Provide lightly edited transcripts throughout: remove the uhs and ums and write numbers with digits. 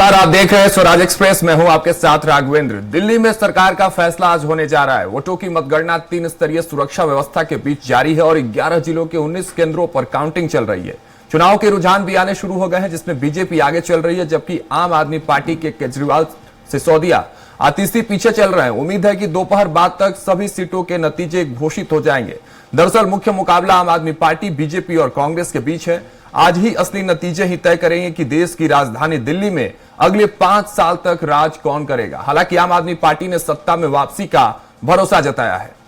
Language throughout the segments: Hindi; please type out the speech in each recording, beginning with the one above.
नमस्कार, आप देख रहे हैं स्वराज एक्सप्रेस। मैं हूं आपके साथ राघवेंद्र। दिल्ली में सरकार का फैसला आज होने जा रहा है। वोटों की मतगणना 3 स्तरीय सुरक्षा व्यवस्था के बीच जारी है और 11 जिलों के 19 केंद्रों पर काउंटिंग चल रही है। चुनाव के रुझान भी आने शुरू हो गए हैं, जिसमें बीजेपी आगे चल रही है, जबकि आम आदमी पार्टी के केजरीवाल, सिसोदिया, आतिशी पीछे चल रहे हैं। उम्मीद है कि दोपहर बाद तक सभी सीटों के नतीजे घोषित हो जाएंगे। दरअसल मुख्य मुकाबला आम आदमी पार्टी, बीजेपी और कांग्रेस के बीच है। आज ही असली नतीजे ही तय करेंगे कि देश की राजधानी दिल्ली में अगले 5 साल तक राज कौन करेगा। हालांकि आम आदमी पार्टी ने सत्ता में वापसी का भरोसा जताया है।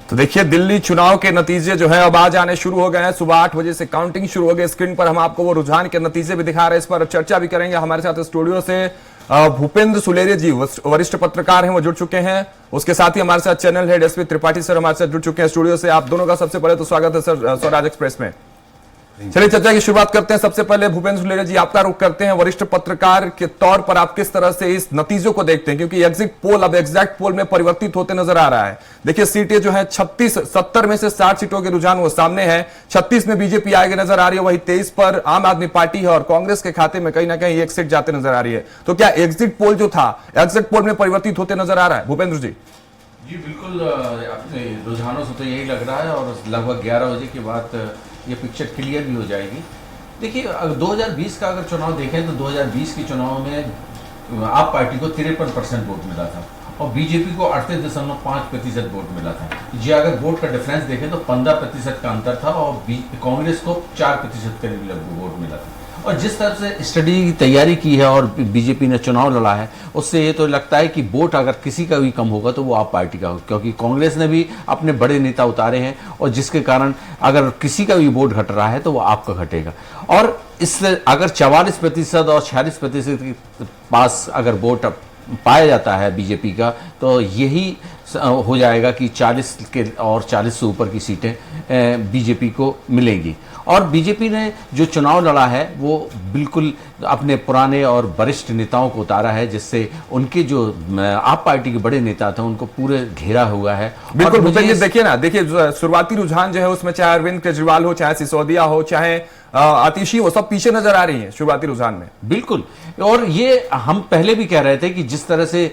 तो देखिए, दिल्ली चुनाव के नतीजे जो है अब आज आने शुरू हो गए हैं। सुबह 8 बजे से काउंटिंग शुरू हो गई। स्क्रीन पर हम आपको वो रुझान के नतीजे भी दिखा रहे हैं। इस पर चर्चा भी करेंगे। हमारे साथ स्टूडियो से भूपेंद्र सुलेरिया जी, वरिष्ठ पत्रकार हैं, वो जुड़ चुके हैं। उसके साथ ही हमारे साथ channel head SP Tripathi sir हमारे साथ जुड़ चुके हैं स्टूडियो से। आप दोनों का सबसे पहले तो स्वागत है सर स्वराज एक्सप्रेस में। चलिए चर्चा की शुरुआत करते हैं। सबसे पहले भूपेंद्र सुलेरिया जी, आपका रुख करते हैं। वरिष्ठ पत्रकार के तौर पर आप किस तरह से इस नतीजों को देखते हैं, क्योंकि एग्जिट पोल अब एग्जैक्ट पोल में परिवर्तित होते नजर आ रहा है। देखिए, सीटें जो है 36, 70 में से 60 सीटों के रुझान वो सामने है। 36 में बीजेपी आगे नजर आ रही है, वही 23 पर आम आदमी पार्टी है और कांग्रेस के खाते में कहीं ना कहीं एक सीट जाते नजर आ रही है। तो क्या एग्जिट पोल जो था एग्जिट पोल में परिवर्तित होते नजर आ रहा है? भूपेंद्र जी जी बिल्कुल, अपने रुझानों से तो यही लग रहा है और लगभग 11 बजे के बाद ये पिक्चर क्लियर भी हो जाएगी। देखिए, 2020 का अगर चुनाव देखें तो 2020 के चुनाव में आप पार्टी को 53% वोट मिला था और बीजेपी को 38.5% वोट मिला था। जी अगर वोट का डिफरेंस देखें तो 15% का अंतर था और कांग्रेस को 4% के लगभग वोट मिला था। और जिस तरह से स्टडी की तैयारी की है और बीजेपी ने चुनाव लड़ा है, उससे ये तो लगता है कि वोट अगर किसी का भी कम होगा तो वो आप पार्टी का होगा, क्योंकि कांग्रेस ने भी अपने बड़े नेता उतारे हैं और जिसके कारण अगर किसी का भी वोट घट रहा है तो वो आपका घटेगा। और इससे अगर 44% और 46% के पास अगर वोट पाया जाता है बीजेपी का, तो यही हो जाएगा कि 40 के और 40 से ऊपर की सीटें बीजेपी को मिलेंगी। और बीजेपी ने जो चुनाव लड़ा है वो बिल्कुल अपने पुराने और वरिष्ठ नेताओं को उतारा है, जिससे उनके जो आप पार्टी के बड़े नेता थे उनको पूरे घेरा हुआ है। बिल्कुल भूपेंद्र, देखिए ना, देखिए शुरुआती रुझान जो है उसमें चाहे अरविंद केजरीवाल हो, चाहे सिसोदिया हो, चाहे आतिशी, वो सब पीछे नजर आ रही है शुरुआती रुझान में। बिल्कुल, और ये हम पहले भी कह रहे थे कि जिस तरह से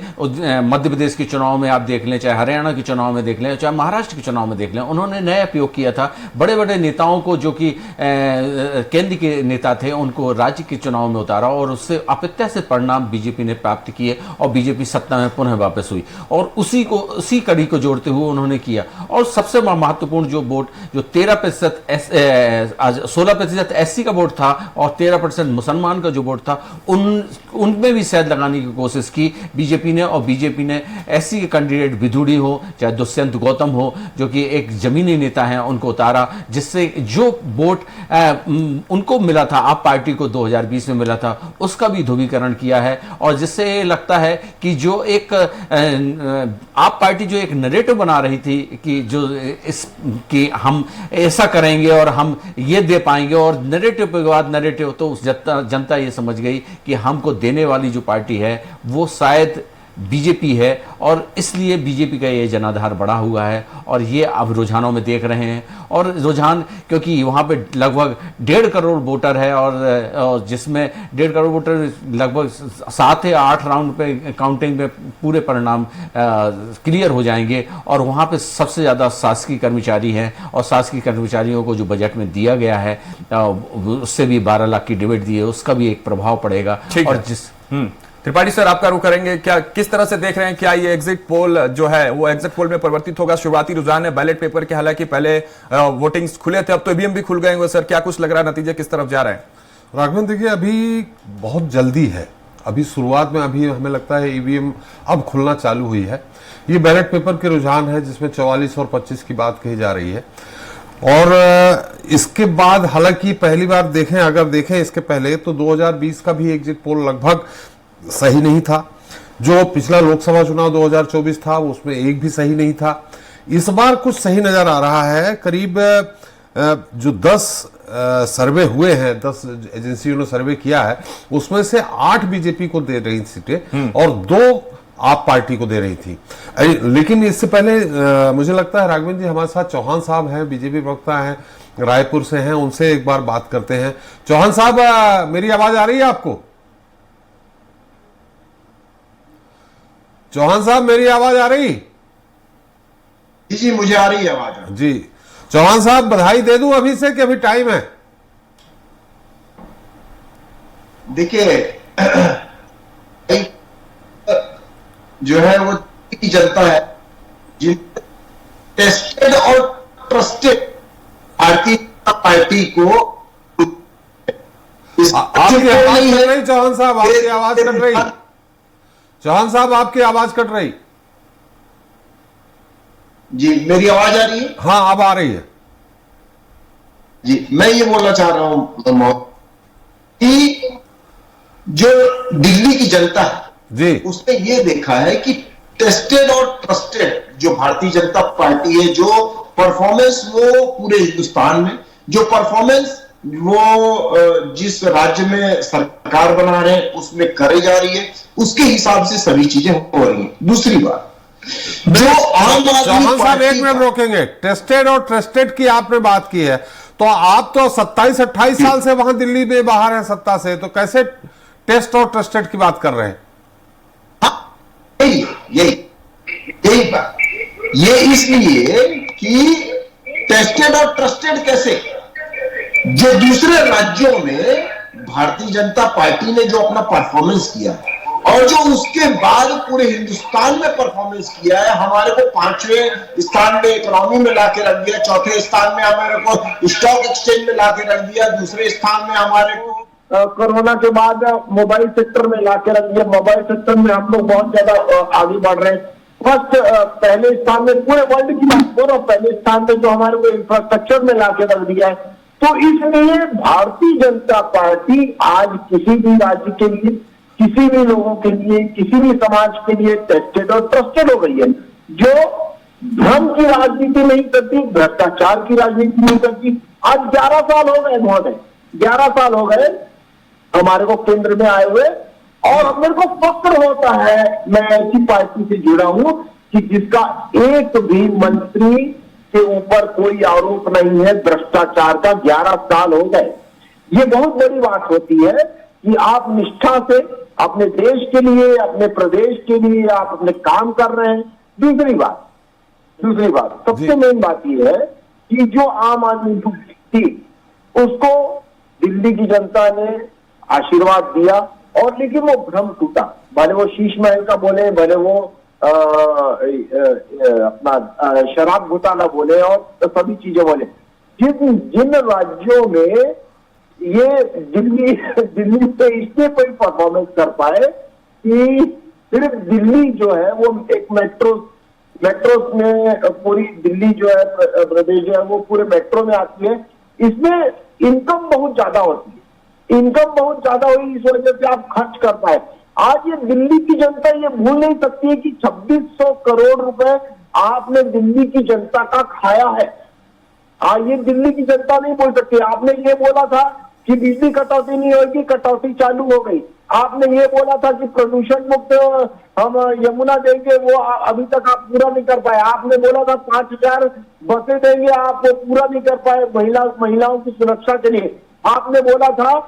मध्य प्रदेश के चुनाव में आप देख लें, चाहे हरियाणा के चुनाव में देख लें, चाहे महाराष्ट्र के चुनाव में देख लें, उन्होंने नया उपयोग किया था। बड़े बड़े नेताओं को जो कि केंद्र के नेता थे उनको राज्य के चुनाव में उतारा और उससे अप्रत्याशित परिणाम बीजेपी ने प्राप्त किए और बीजेपी सत्ता में पुनः वापस हुई। और उसी कड़ी को जोड़ते हुए उन्होंने किया। और सबसे महत्वपूर्ण जो वोट, जो 13% 16% एससी का वोट था और 13% मुसलमान का जो वोट था, उनमें भी शायद लगाने की कोशिश की बीजेपी ने। और बीजेपी ने एससी के कैंडिडेट विधुड़ी हो, चाहे दुष्यंत गौतम हो, जो कि एक जमीनी नेता हैं, उनको उतारा, जिससे जो वोट उनको मिला था, आप पार्टी को 2020 में मिला था, उसका भी ध्रुवीकरण किया है। और जिससे लगता है कि जो एक आप पार्टी जो एक नैरेटिव बना रही थी कि जो कि हम ऐसा करेंगे और हम ये दे पाएंगे, और नैरेटिव के बाद नैरेटिव, तो जनता ये समझ गई कि हमको देने वाली जो पार्टी है वो शायद बीजेपी है। और इसलिए बीजेपी का ये जनाधार बढ़ा हुआ है और ये अब रुझानों में देख रहे हैं। और रुझान, क्योंकि वहाँ पे लगभग 1.5 करोड़ वोटर है और जिसमें 1.5 करोड़ वोटर लगभग 7 या 8 राउंड पे काउंटिंग में पूरे परिणाम क्लियर हो जाएंगे। और वहाँ पे सबसे ज़्यादा शासकीय कर्मचारी हैं और शासकीय कर्मचारियों को जो बजट में दिया गया है उससे भी 12 लाख की डिविडेंड दी है, उसका भी एक प्रभाव पड़ेगा। और त्रिपाठी सर, आपका रुख करेंगे। क्या किस तरह से देख रहे हैं, क्या ये एग्जिट पोल जो है वो एग्जिट पोल में परिवर्तित होगा? शुरुआती रुझान है बैलेट पेपर के, हालांकि पहले वोटिंग्स खुले थे, अब तो ईवीएम भी खुल गए होंगे। सर, क्या कुछ लग रहा है, नतीजे किस तरफ जा रहे हैं? राघवेंद्र, देखिए अभी बहुत जल्दी है, अभी शुरुआत में, अभी हमें लगता है ईवीएम अब खुलना चालू हुई है। ये बैलेट पेपर के रुझान है जिसमें 44 और 25 की बात कही जा रही है। और इसके बाद हालांकि पहली बार अगर देखें इसके पहले तो 2020 का भी एग्जिट पोल लगभग सही नहीं था। जो पिछला लोकसभा चुनाव 2024 था उसमें एक भी सही नहीं था। इस बार कुछ सही नजर आ रहा है। करीब जो 10 सर्वे हुए हैं, 10 एजेंसियों ने सर्वे किया है, उसमें से 8 बीजेपी को दे रही सीटें और 2 आप पार्टी को दे रही थी। लेकिन इससे पहले मुझे लगता है राघवेंद्र जी हमारे साथ चौहान साहब हैं, बीजेपी प्रवक्ता हैं, रायपुर से हैं, उनसे एक बार बात करते हैं। चौहान साहब, मेरी आवाज आ रही है आपको? चौहान साहब, मेरी आवाज आ रही? जी जी, मुझे आ रही है आवाज। जी चौहान साहब, बधाई दे दूं अभी से कि अभी टाइम है? देखिए, जो है वो की जनता है जिन टेस्टेड और ट्रस्टेड भारतीय जनता पार्टी को आपकी आवाज कट रही चौहान साहब, आपकी आवाज कट रही। चौहान साहब, आपकी आवाज कट रही। जी, मेरी आवाज आ रही है? हाँ, अब आ रही है जी। मैं ये बोलना चाह रहा हूं कि जो दिल्ली की जनता है जी, उसने ये देखा है कि टेस्टेड और ट्रस्टेड जो भारतीय जनता पार्टी है, जो परफॉर्मेंस वो पूरे हिंदुस्तान में, जो परफॉर्मेंस वो जिस राज्य में सरकार बना रहे हैं उसमें करे जा रही है, उसके हिसाब से सभी चीजें हो रही हैं। दूसरी बात, जो आम आदमी चौहान साहब एक पार्टी मिनट रोकेंगे। टेस्टेड और ट्रस्टेड की आपने बात की है, तो आप तो 27-28 साल से वहां दिल्ली में बाहर हैं सत्ता से, तो कैसे टेस्ट और ट्रस्टेड की बात कर रहे हैं? यही बात, ये इसलिए कि टेस्टेड और ट्रस्टेड कैसे, जो दूसरे राज्यों में भारतीय जनता पार्टी ने जो अपना परफॉर्मेंस किया और जो उसके बाद पूरे हिंदुस्तान में परफॉर्मेंस किया है, हमारे को 5वें स्थान में इकोनॉमी में लाके रख दिया, 4थे स्थान में हमारे को स्टॉक एक्सचेंज में लाके रख दिया, दूसरे स्थान में हमारे को कोरोना के बाद मोबाइल सेक्टर में लाके रख दिया। मोबाइल सेक्टर में हम लोग बहुत ज्यादा आगे बढ़ रहे हैं। फर्स्ट पहले स्थान में पूरे वर्ल्ड की बात करो, पहले स्थान पे जो हमारे को इंफ्रास्ट्रक्चर में लाके रख दिया है। तो इसलिए भारतीय जनता पार्टी आज किसी भी राज्य के लिए, किसी भी लोगों के लिए, किसी भी समाज के लिए टेस्टेड और ट्रस्टेड हो गई है। जो धर्म की राजनीति नहीं करती, भ्रष्टाचार की राजनीति नहीं करती। आज 11 साल हो गए महोदय, 11 साल हो गए हमारे को केंद्र में आए हुए, और मेरे को फक्र होता है, मैं ऐसी पार्टी से जुड़ा हूं कि जिसका एक भी मंत्री के ऊपर कोई आरोप नहीं है भ्रष्टाचार का। 11 साल हो गए। ये बहुत बड़ी बात होती है कि आप निष्ठा से अपने देश के लिए, अपने प्रदेश के लिए आप अपने काम कर रहे हैं। दूसरी बात सबसे मेन बात यह है कि जो आम आदमी थी उसको दिल्ली की जनता ने आशीर्वाद दिया, और लेकिन वो भ्रम टूटा। भले वो शीश महल का बोले, भले वो अपना शराब घोटाला बोले और सभी चीजें बोले, जिन राज्यों में ये दिल्ली से इससे कोई परफॉर्मेंस कर पाए कि सिर्फ दिल्ली जो है वो एक मेट्रो में, पूरी दिल्ली जो है प्रदेश जो है वो पूरे मेट्रो में आती है। इसमें इनकम बहुत ज्यादा होती है, इनकम बहुत ज्यादा हुई, इस वजह से आप खर्च कर पाए। आज ये दिल्ली की जनता ये भूल नहीं सकती है कि 2600 करोड़ रुपए आपने दिल्ली की जनता का खाया है। ये दिल्ली की जनता नहीं बोल सकती। आपने ये बोला था कि बिजली कटौती नहीं होगी, कटौती चालू हो गई। आपने ये बोला था कि प्रदूषण मुक्त हम यमुना देंगे, वो अभी तक आप पूरा नहीं कर पाए। आपने बोला था 5000 बसें देंगे, आप वो पूरा नहीं कर पाए महिलाओं की सुरक्षा के लिए। आपने बोला था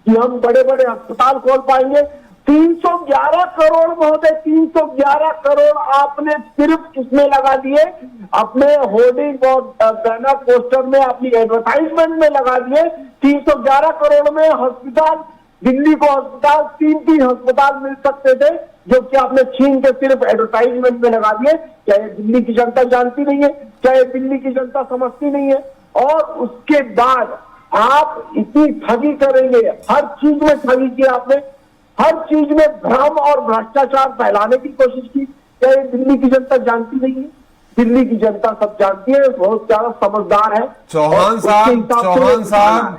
कि हम बड़े बड़े अस्पताल खोल पाएंगे। 311 करोड़ महोदय, 311 करोड़ आपने सिर्फ किसमें लगा दिए, अपने होर्डिंग और बैनर पोस्टर में, अपनी एडवर्टाइजमेंट में लगा दिए। 311 करोड़ में हॉस्पिटल, दिल्ली को हॉस्पिटल, 3 अस्पताल मिल सकते थे, जो कि आपने छीन के सिर्फ एडवर्टाइजमेंट में लगा दिए। क्या ये दिल्ली की जनता जानती नहीं है? क्या ये दिल्ली की जनता समझती नहीं है? और उसके बाद आप इतनी ठगी करेंगे, हर चीज में ठगी की आपने, हर चीज में भ्रम और भ्रष्टाचार फैलाने की कोशिश की। क्या ये दिल्ली की जनता जानती नहीं है? दिल्ली की जनता सब जानती है, बहुत ज्यादा समझदार है। चौहान साहब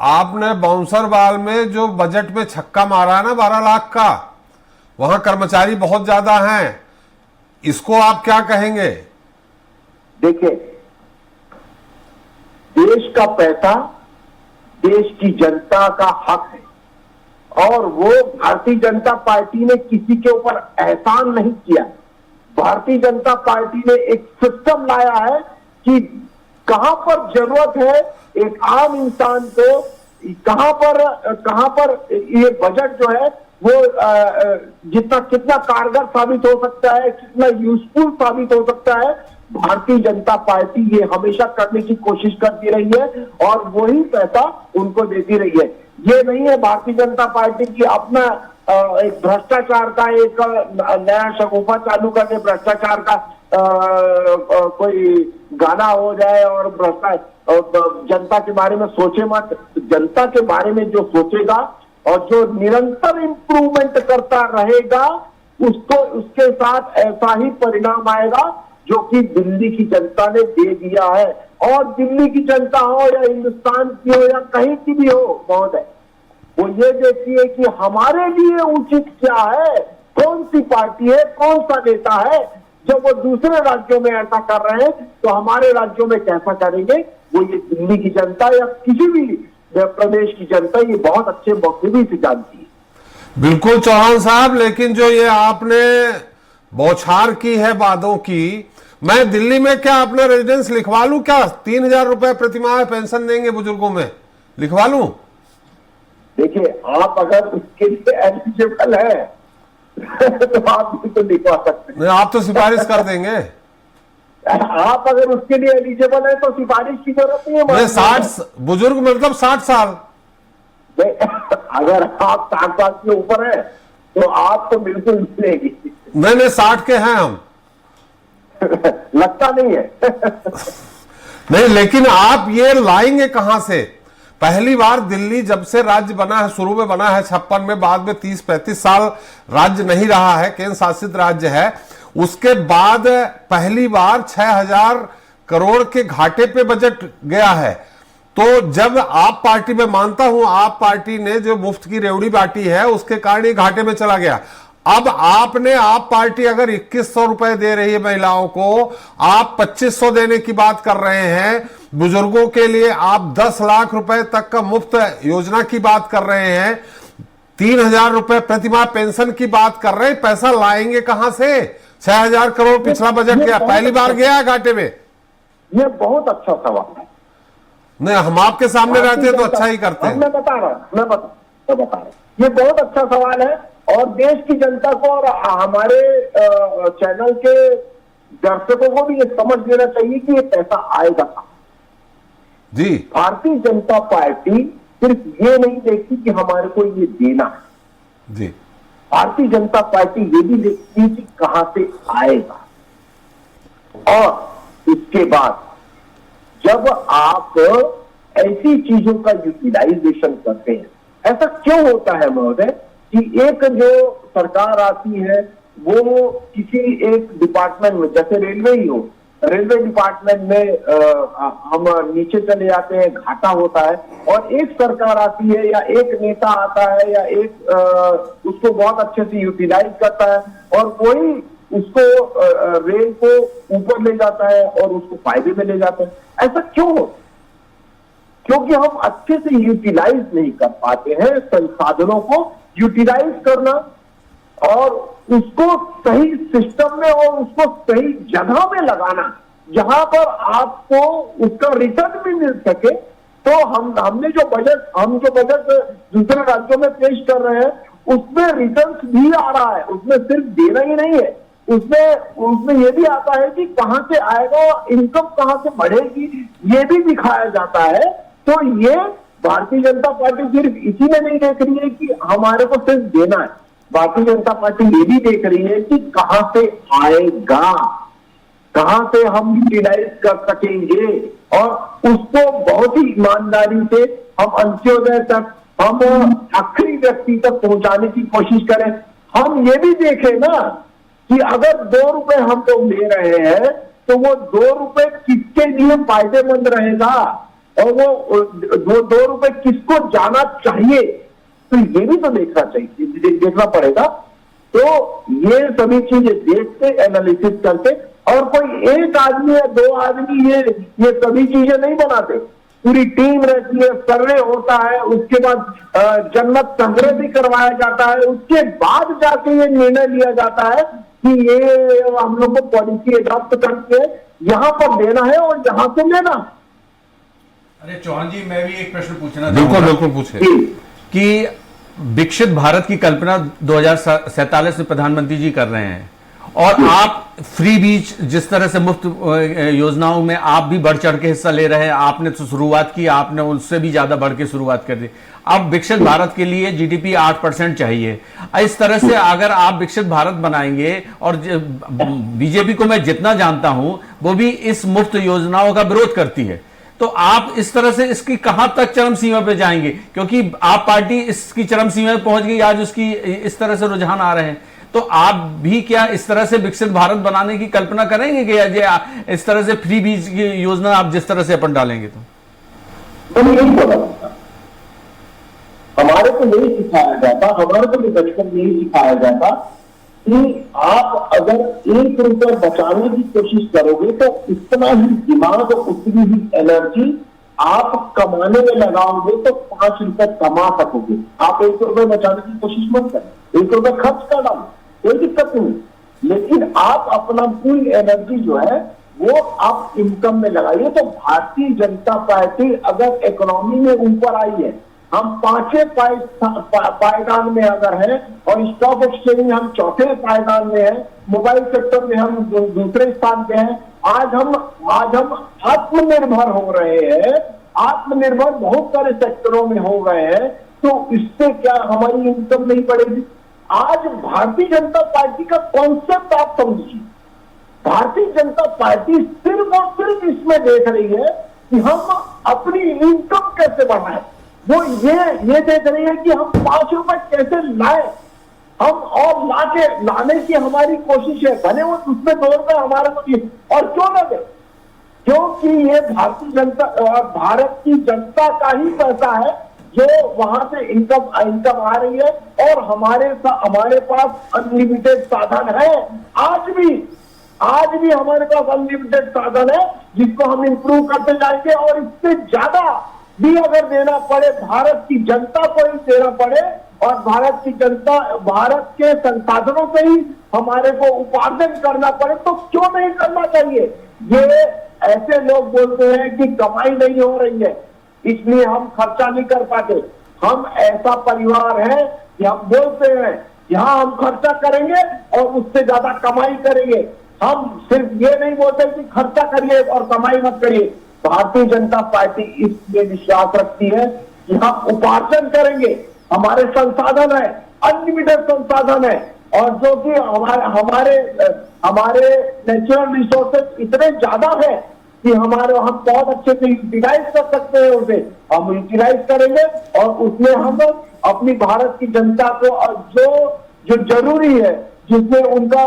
आपने बाउंसर बाल में जो बजट में छक्का मारा है ना 12 लाख का, वहां कर्मचारी बहुत ज्यादा हैं, इसको आप क्या कहेंगे? देखिए, देश का पैसा देश की जनता का हक है और वो भारतीय जनता पार्टी ने किसी के ऊपर एहसान नहीं किया। भारतीय जनता पार्टी ने एक सिस्टम लाया है कि कहां पर जरूरत है एक आम इंसान को, कहां पर ये बजट जो है वो कितना कारगर साबित हो सकता है, कितना यूजफुल साबित हो सकता है, भारतीय जनता पार्टी ये हमेशा करने की कोशिश करती रही है और वही पैसा उनको देती रही है। ये नहीं है भारतीय जनता पार्टी की अपना एक भ्रष्टाचार का एक नया शगुफा चालू करके भ्रष्टाचार का कोई गाना हो जाए और जनता के बारे में सोचे मत। जनता के बारे में जो सोचेगा और जो निरंतर इंप्रूवमेंट करता रहेगा उसको उसके साथ ऐसा ही परिणाम आएगा जो कि दिल्ली की जनता ने दे दिया है। और दिल्ली की जनता हो या हिंदुस्तान की हो या कहीं की भी हो महोदय, वो ये देखती है कि हमारे लिए उचित क्या है, कौन सी पार्टी है, कौन सा नेता है। जब वो दूसरे राज्यों में ऐसा कर रहे हैं तो हमारे राज्यों में कैसा करेंगे, वो ये दिल्ली की जनता या किसी भी प्रदेश की जनता ये बहुत अच्छे बखूबी से जानती है। बिल्कुल चौहान साहब, लेकिन जो ये आपने बौछार की है वादों की, मैं दिल्ली में क्या अपना रेजिडेंस लिखवा लूं क्या? 3,000 रुपए प्रतिमाह पेंशन देंगे बुजुर्गों में, लिखवा लूं? देखिए, आप अगर उसके लिए एलिजिबल है तो आप बिल्कुल लिखवा सकते हैं। नहीं, आप तो सिफारिश कर देंगे। आप अगर उसके लिए एलिजिबल है तो सिफारिश की जरूरत नहीं है। 60 बुजुर्ग मतलब 60 साल। अगर आप 60 साल के ऊपर है तो आप तो बिल्कुल मिलेगी। नहीं 60 के हैं हम। लगता नहीं है। नहीं, लेकिन आप ये लाएंगे कहां से? पहली बार दिल्ली जब से राज्य बना है, शुरू में बना है 56 में, बाद में 30-35 साल राज्य नहीं रहा है, केंद्र शासित राज्य है। उसके बाद पहली बार 6,000 करोड़ के घाटे पे बजट गया है। तो जब आप पार्टी में, मानता हूं आप पार्टी ने जो मुफ्त की रेवड़ी बांटी है उसके कारण ये घाटे में चला गया। अब आप पार्टी अगर 2,100 रुपए दे रही है महिलाओं को, आप 2,500 देने की बात कर रहे हैं। बुजुर्गों के लिए आप 10 लाख रुपए तक का मुफ्त योजना की बात कर रहे हैं। 3,000 रुपए प्रतिमाह पेंशन की बात कर रहे हैं। पैसा लाएंगे कहां से? 6,000 करोड़ पिछला बजट गया, पहली बार गया है घाटे में। ये बहुत अच्छा सवाल है। नहीं, हम आपके सामने रहते हैं तो अच्छा ही करते हैं। मैं बता रहा हूं। ये बहुत अच्छा सवाल है और देश की जनता को और हमारे चैनल के दर्शकों को भी ये समझ लेना चाहिए कि ये पैसा आएगा कहां जी। भारतीय जनता पार्टी सिर्फ ये नहीं देखती कि हमारे को ये देना है जी। भारतीय जनता पार्टी ये भी देखती है कि कहां से आएगा। और उसके बाद जब आप ऐसी चीजों का यूटिलाइजेशन करते हैं, ऐसा क्यों होता है महोदय कि एक जो सरकार आती है वो किसी एक डिपार्टमेंट में, जैसे रेलवे ही हो, रेलवे डिपार्टमेंट में हम नीचे चले जाते हैं, घाटा होता है, और एक सरकार आती है या एक नेता आता है या एक उसको बहुत अच्छे से यूटिलाइज करता है और वही उसको रेल को ऊपर ले जाता है और उसको फायदे में ले जाता है। ऐसा क्यों होता है? क्योंकि हम अच्छे से यूटिलाइज नहीं कर पाते हैं संसाधनों को। यूटिलाइज करना और उसको सही सिस्टम में और उसको सही जगह में लगाना जहां पर आपको उसका रिटर्न भी मिल सके। तो हमने जो बजट दूसरे राज्यों में पेश कर रहे हैं उसमें रिटर्न्स भी आ रहा है। उसमें सिर्फ देना ही नहीं है, उसमें ये भी आता है कि कहां से आएगा, इनकम कहां से बढ़ेगी, ये भी दिखाया जाता है। तो ये भारतीय जनता पार्टी सिर्फ इसी में नहीं देख रही है कि हमारे को सिर्फ देना है, भारतीय जनता पार्टी ये भी देख रही है कि कहां से आएगा, कहां से हम यूटिलाइज कर सकेंगे और उसको बहुत ही ईमानदारी से हम अंत्योदय तक, हम आखिरी व्यक्ति तक पहुंचाने की कोशिश करें। हम ये भी देखें ना कि अगर 2 रुपए हम लोग ले रहे हैं तो वो 2 रुपए किसके लिए फायदेमंद रहेगा और वो 2 रुपए किसको जाना चाहिए, तो ये भी तो देखना चाहिए, देखना पड़ेगा। तो ये सभी चीजें देखते, एनालिसिस करते, और कोई एक आदमी या 2 आदमी ये सभी चीजें नहीं बनाते, पूरी टीम रहती है, सर्वे होता है, उसके बाद जनमत संग्रह भी करवाया जाता है, उसके बाद जाके ये निर्णय लिया जाता है कि ये हम लोग को पॉलिसी अडॉप्ट करके यहाँ पर देना है और यहाँ से लेना। अरे चौहान जी, मैं भी एक प्रश्न पूछना बिल्कुल बिल्कुल पूछे कि विकसित भारत की कल्पना 2047 में प्रधानमंत्री जी कर रहे हैं, और आप फ्री बीज जिस तरह से मुफ्त योजनाओं में आप भी बढ़ चढ़ के हिस्सा ले रहे हैं, आपने तो शुरुआत की, आपने उससे भी ज्यादा बढ़ के शुरुआत कर दी। अब विकसित भारत के लिए जीडीपी 8% चाहिए। इस तरह से अगर आप विकसित भारत बनाएंगे, और बीजेपी को मैं जितना जानता हूं वो भी इस मुफ्त योजनाओं का विरोध करती है, तो आप इस तरह से इसकी कहां तक चरम सीमा पे जाएंगे? क्योंकि आप पार्टी इसकी चरम सीमा पे पहुंच गई, आज उसकी इस तरह से रुझान आ रहे हैं, तो आप भी क्या इस तरह से विकसित भारत बनाने की कल्पना करेंगे कि इस तरह से फ्री बीज की योजना आप जिस तरह से अपन डालेंगे? तो यही बोला, हमारे को यही सिखाया जाता, हमारे को भी बचपन में यही सिखाया जाता कि आप अगर 1 रुपया बचाने की कोशिश करोगे तो इतना ही दिमाग, उतनी ही एनर्जी आप कमाने में लगाओगे तो 5 रुपए कमा सकोगे। आप 1 रुपए बचाने की कोशिश मत करें, 1 रुपए खर्च कर डालो, कोई दिक्कत नहीं, लेकिन आप अपना पूरी एनर्जी जो है वो आप इनकम में लगाइए। तो भारतीय जनता पार्टी अगर इकोनॉमी में ऊपर आई है, हम 5वें पायदान में अगर है, और स्टॉक एक्सचेंज में हम 4थे पायदान में है, मोबाइल सेक्टर में हम दूसरे स्थान पे हैं, आज हम आत्मनिर्भर हो रहे हैं, आत्मनिर्भर बहुत सारे सेक्टरों में हो गए हैं, तो इससे क्या हमारी इनकम नहीं बढ़ेगी? आज भारतीय जनता पार्टी का कॉन्सेप्ट आप समझिए, भारतीय जनता पार्टी सिर्फ और सिर्फ इसमें देख रही है कि हम अपनी इनकम कैसे बढ़ाएं। वो ये देख रही है कि हम 5 रुपए कैसे लाए, हम और लाने की हमारी कोशिश है, भले वो उसमें 2 रुपए हमारे को दिए, और क्यों लगे? क्योंकि ये भारतीय जनता और भारत की जनता का ही पैसा है जो वहां से इनकम आ रही है, और हमारे पास अनलिमिटेड साधन है। आज भी हमारे पास अनलिमिटेड साधन है जिसको हम इंप्रूव करते जाएंगे, और इससे ज्यादा भी अगर देना पड़े, भारत की जनता को ही देना पड़े, और भारत के संसाधनों से ही हमारे को उपार्जन करना पड़े, तो क्यों नहीं करना चाहिए? ये ऐसे लोग बोलते हैं कि कमाई नहीं हो रही है इसलिए हम खर्चा नहीं कर पाते। हम ऐसा परिवार है कि हम बोलते हैं यहां हम खर्चा करेंगे और उससे ज्यादा कमाई करेंगे। हम सिर्फ ये नहीं बोलते कि खर्चा करिए और कमाई मत करिए। भारतीय जनता पार्टी इसमें विश्वास रखती है कि हम उपार्जन करेंगे, हमारे संसाधन है, अनलिमिटेड संसाधन है, और जो कि हमारे नेचुरल रिसोर्सेज इतने ज्यादा है कि हम बहुत अच्छे से यूटिलाइज कर सकते हैं, उसे हम यूटिलाइज करेंगे, और उसमें हम अपनी भारत की जनता को जो जरूरी है, जिसमें उनका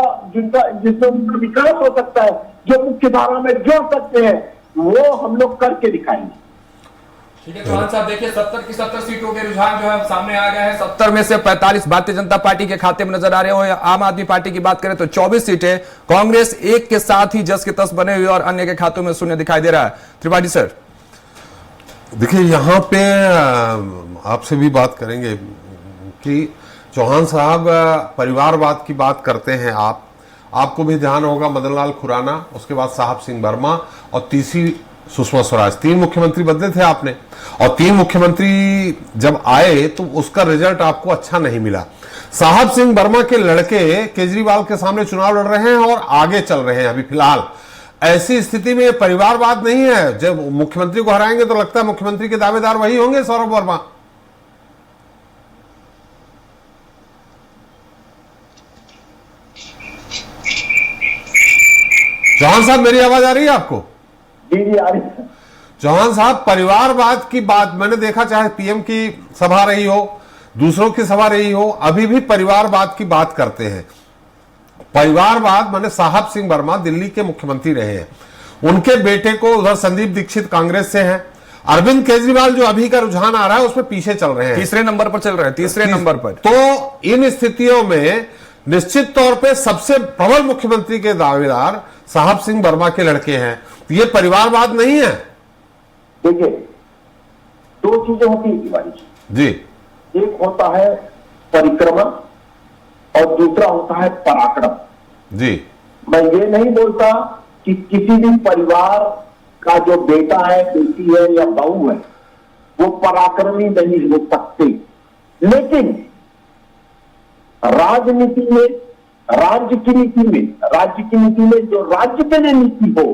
विकास हो सकता है, जो मुख्य धारा में जोड़ सकते हैं, वो हम लोग करके दिखाएंगे। ठीक है चौहान साहब, देखिए 70 की 70 सीटों के रुझान जो है सामने आ गया है। 70 में से 45 भारतीय जनता पार्टी के खाते में नजर आ रहे हो। आम आदमी पार्टी की बात करें तो 24 सीटें, कांग्रेस एक के साथ ही जस के तस बने हुए और अन्य के खातों में शून्य दिखाई दे रहा है। त्रिपाठी सर, देखिए यहाँ पे आपसे भी बात करेंगे कि चौहान साहब परिवारवाद की बात करते हैं। आपको भी ध्यान होगा मदनलाल खुराना, उसके बाद साहब सिंह वर्मा और तीसरी सुषमा स्वराज। 3 मुख्यमंत्री बदले थे आपने, और 3 मुख्यमंत्री जब आए तो उसका रिजल्ट आपको अच्छा नहीं मिला। साहब सिंह वर्मा के लड़के केजरीवाल के सामने चुनाव लड़ रहे हैं और आगे चल रहे हैं अभी फिलहाल। ऐसी स्थिति में परिवारवाद नहीं है। जब मुख्यमंत्री को हराएंगे तो लगता है मुख्यमंत्री के दावेदार वही होंगे, सौरभ वर्मा। चौहान साहब, मेरी आवाज आ रही है आपको? जी आ रही है। चौहान साहब, परिवारवाद की बात मैंने देखा, चाहे पीएम की सभा रही हो, दूसरों की सभा रही हो, अभी भी परिवारवाद की बात करते हैं। परिवारवाद माने साहब सिंह वर्मा दिल्ली के मुख्यमंत्री रहे हैं, उनके बेटे को उधर संदीप दीक्षित कांग्रेस से हैं, अरविंद केजरीवाल जो अभी का रुझान आ रहा है उसमें पीछे चल रहे हैं, तीसरे नंबर पर चल रहे हैं, तीसरे नंबर पर। तो इन स्थितियों में निश्चित तौर पे सबसे प्रबल मुख्यमंत्री के दावेदार साहब सिंह वर्मा के लड़के हैं, तो ये परिवारवाद नहीं है। देखिए, दो चीजें होती है तिवारी जी, एक होता है परिक्रमण और दूसरा होता है पराक्रम। जी, मैं ये नहीं बोलता कि किसी भी परिवार का जो बेटा है, बेटी है या बहू है वो पराक्रमी नहीं हो सकते, लेकिन राजनीति में, राज्य की नीति में जो राज्य के लिए नीति हो,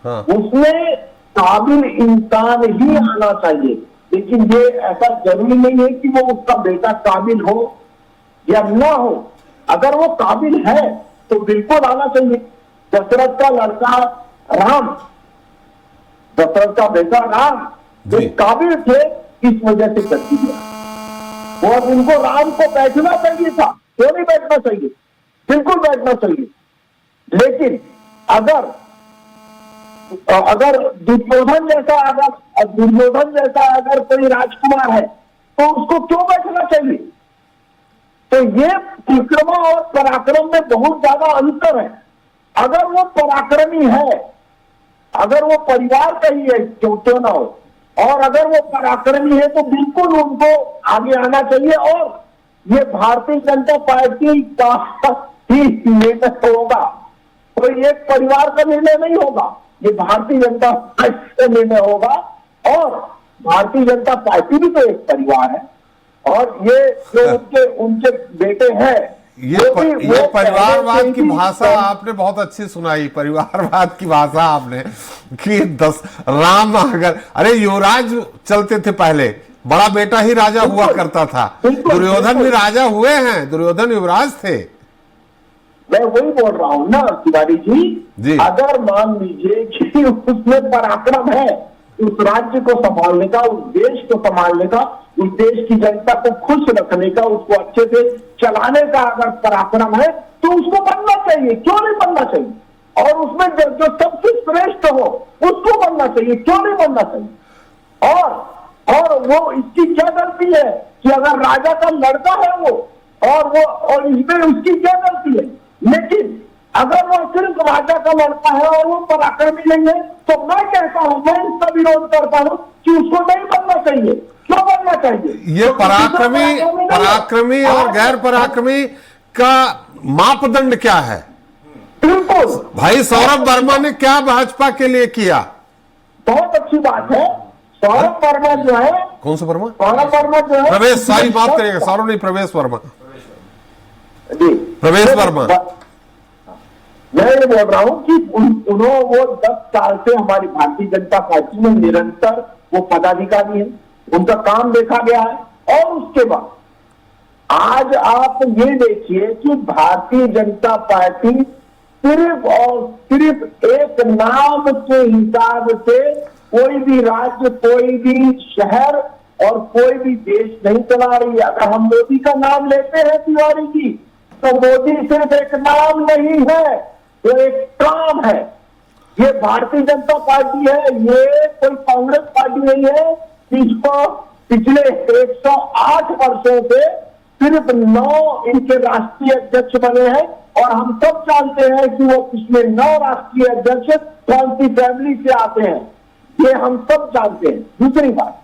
हाँ। उसमें काबिल इंसान ही आना चाहिए। लेकिन ये ऐसा जरूरी नहीं है कि वो उसका बेटा काबिल हो या ना हो। अगर वो काबिल है तो बिल्कुल आना चाहिए। दशरथ का लड़का राम, दशरथ का बेटा राम जो काबिल थे, इस वजह से कर दिया। और उनको राम को बैठना चाहिए था, क्यों नहीं बैठना चाहिए, बिल्कुल बैठना चाहिए। लेकिन अगर दुर्योधन जैसा अगर कोई राजकुमार है तो उसको क्यों बैठना चाहिए? तो ये विक्रम और पराक्रम में बहुत ज्यादा अंतर है। अगर वो पराक्रमी है, अगर वो परिवार का ही है क्यों ना हो, और अगर वो पराक्रमी है तो बिल्कुल उनको आगे आना चाहिए। और ये भारतीय जनता पार्टी का ही निर्णय होगा, कोई एक परिवार का निर्णय नहीं होगा, ये भारतीय जनता पार्टी का निर्णय होगा। और भारतीय जनता पार्टी भी तो एक परिवार है, और ये जो उनके बेटे हैं, ये परिवारवाद की भाषा आपने बहुत अच्छी सुनाई, परिवारवाद की भाषा आपने कि 10 राम, अरे युवराज चलते थे पहले, बड़ा बेटा ही राजा हुआ करता था। दुर्योधन भी राजा हुए हैं, दुर्योधन युवराज थे। मैं वही बोल रहा हूं ना तिवारी जी, अगर मान लीजिए कि उसमें पराक्रम है, उस राज्य को संभालने का, उस देश को संभालने का, उस देश की जनता को खुश रखने का, उसको अच्छे से चलाने का अगर पराक्रम है तो उसको बनना चाहिए, क्यों नहीं बनना चाहिए? और उसमें जो सबसे श्रेष्ठ हो उसको बनना चाहिए, क्यों नहीं बनना चाहिए? और वो इसकी क्या गलती है कि अगर राजा का लड़का है वो, और इसमें उसकी क्या गलती है? लेकिन अगर वो सिर्फ राजा का लड़का है और वो पराक्रमी नहीं है, तो मैं कहता हूं, मैं इसका विरोध करता हूं कि उसको नहीं बनना चाहिए। क्यों बनना चाहिए? ये पराक्रमी और गैर पराक्रमी का मापदंड क्या है? बिल्कुल भाई सौरभ वर्मा ने क्या भाजपा के लिए किया? बहुत अच्छी बात है। सौरभ वर्मा जो है, कौन सा वर्मा? सौरभ वर्मा जो है, प्रवेश, सॉरी माफ करिएगा, सौरभ नहीं, प्रवेश वर्मा जी, प्रवेश वर्मा। मैं ये बोल रहा हूं कि उन्होंने वो 10 साल से हमारी भारतीय जनता पार्टी में निरंतर वो पदाधिकारी है, उनका काम देखा गया है। और उसके बाद आज आप ये देखिए कि भारतीय जनता पार्टी सिर्फ और सिर्फ एक नाम के हिसाब से कोई भी राज्य, कोई भी शहर और कोई भी देश नहीं चला रही है। अगर हम मोदी का नाम लेते हैं तिवारी जी, तो मोदी सिर्फ एक नाम नहीं है, वो एक काम है। ये भारतीय जनता पार्टी है, ये कोई कांग्रेस पार्टी नहीं है। जिसको पिछले 108 वर्षों से सिर्फ 9 इनके राष्ट्रीय अध्यक्ष बने हैं, और हम सब जानते हैं कि वो पिछले 9 राष्ट्रीय अध्यक्ष कौन सी फैमिली से आते हैं, ये हम सब जानते हैं। दूसरी बात,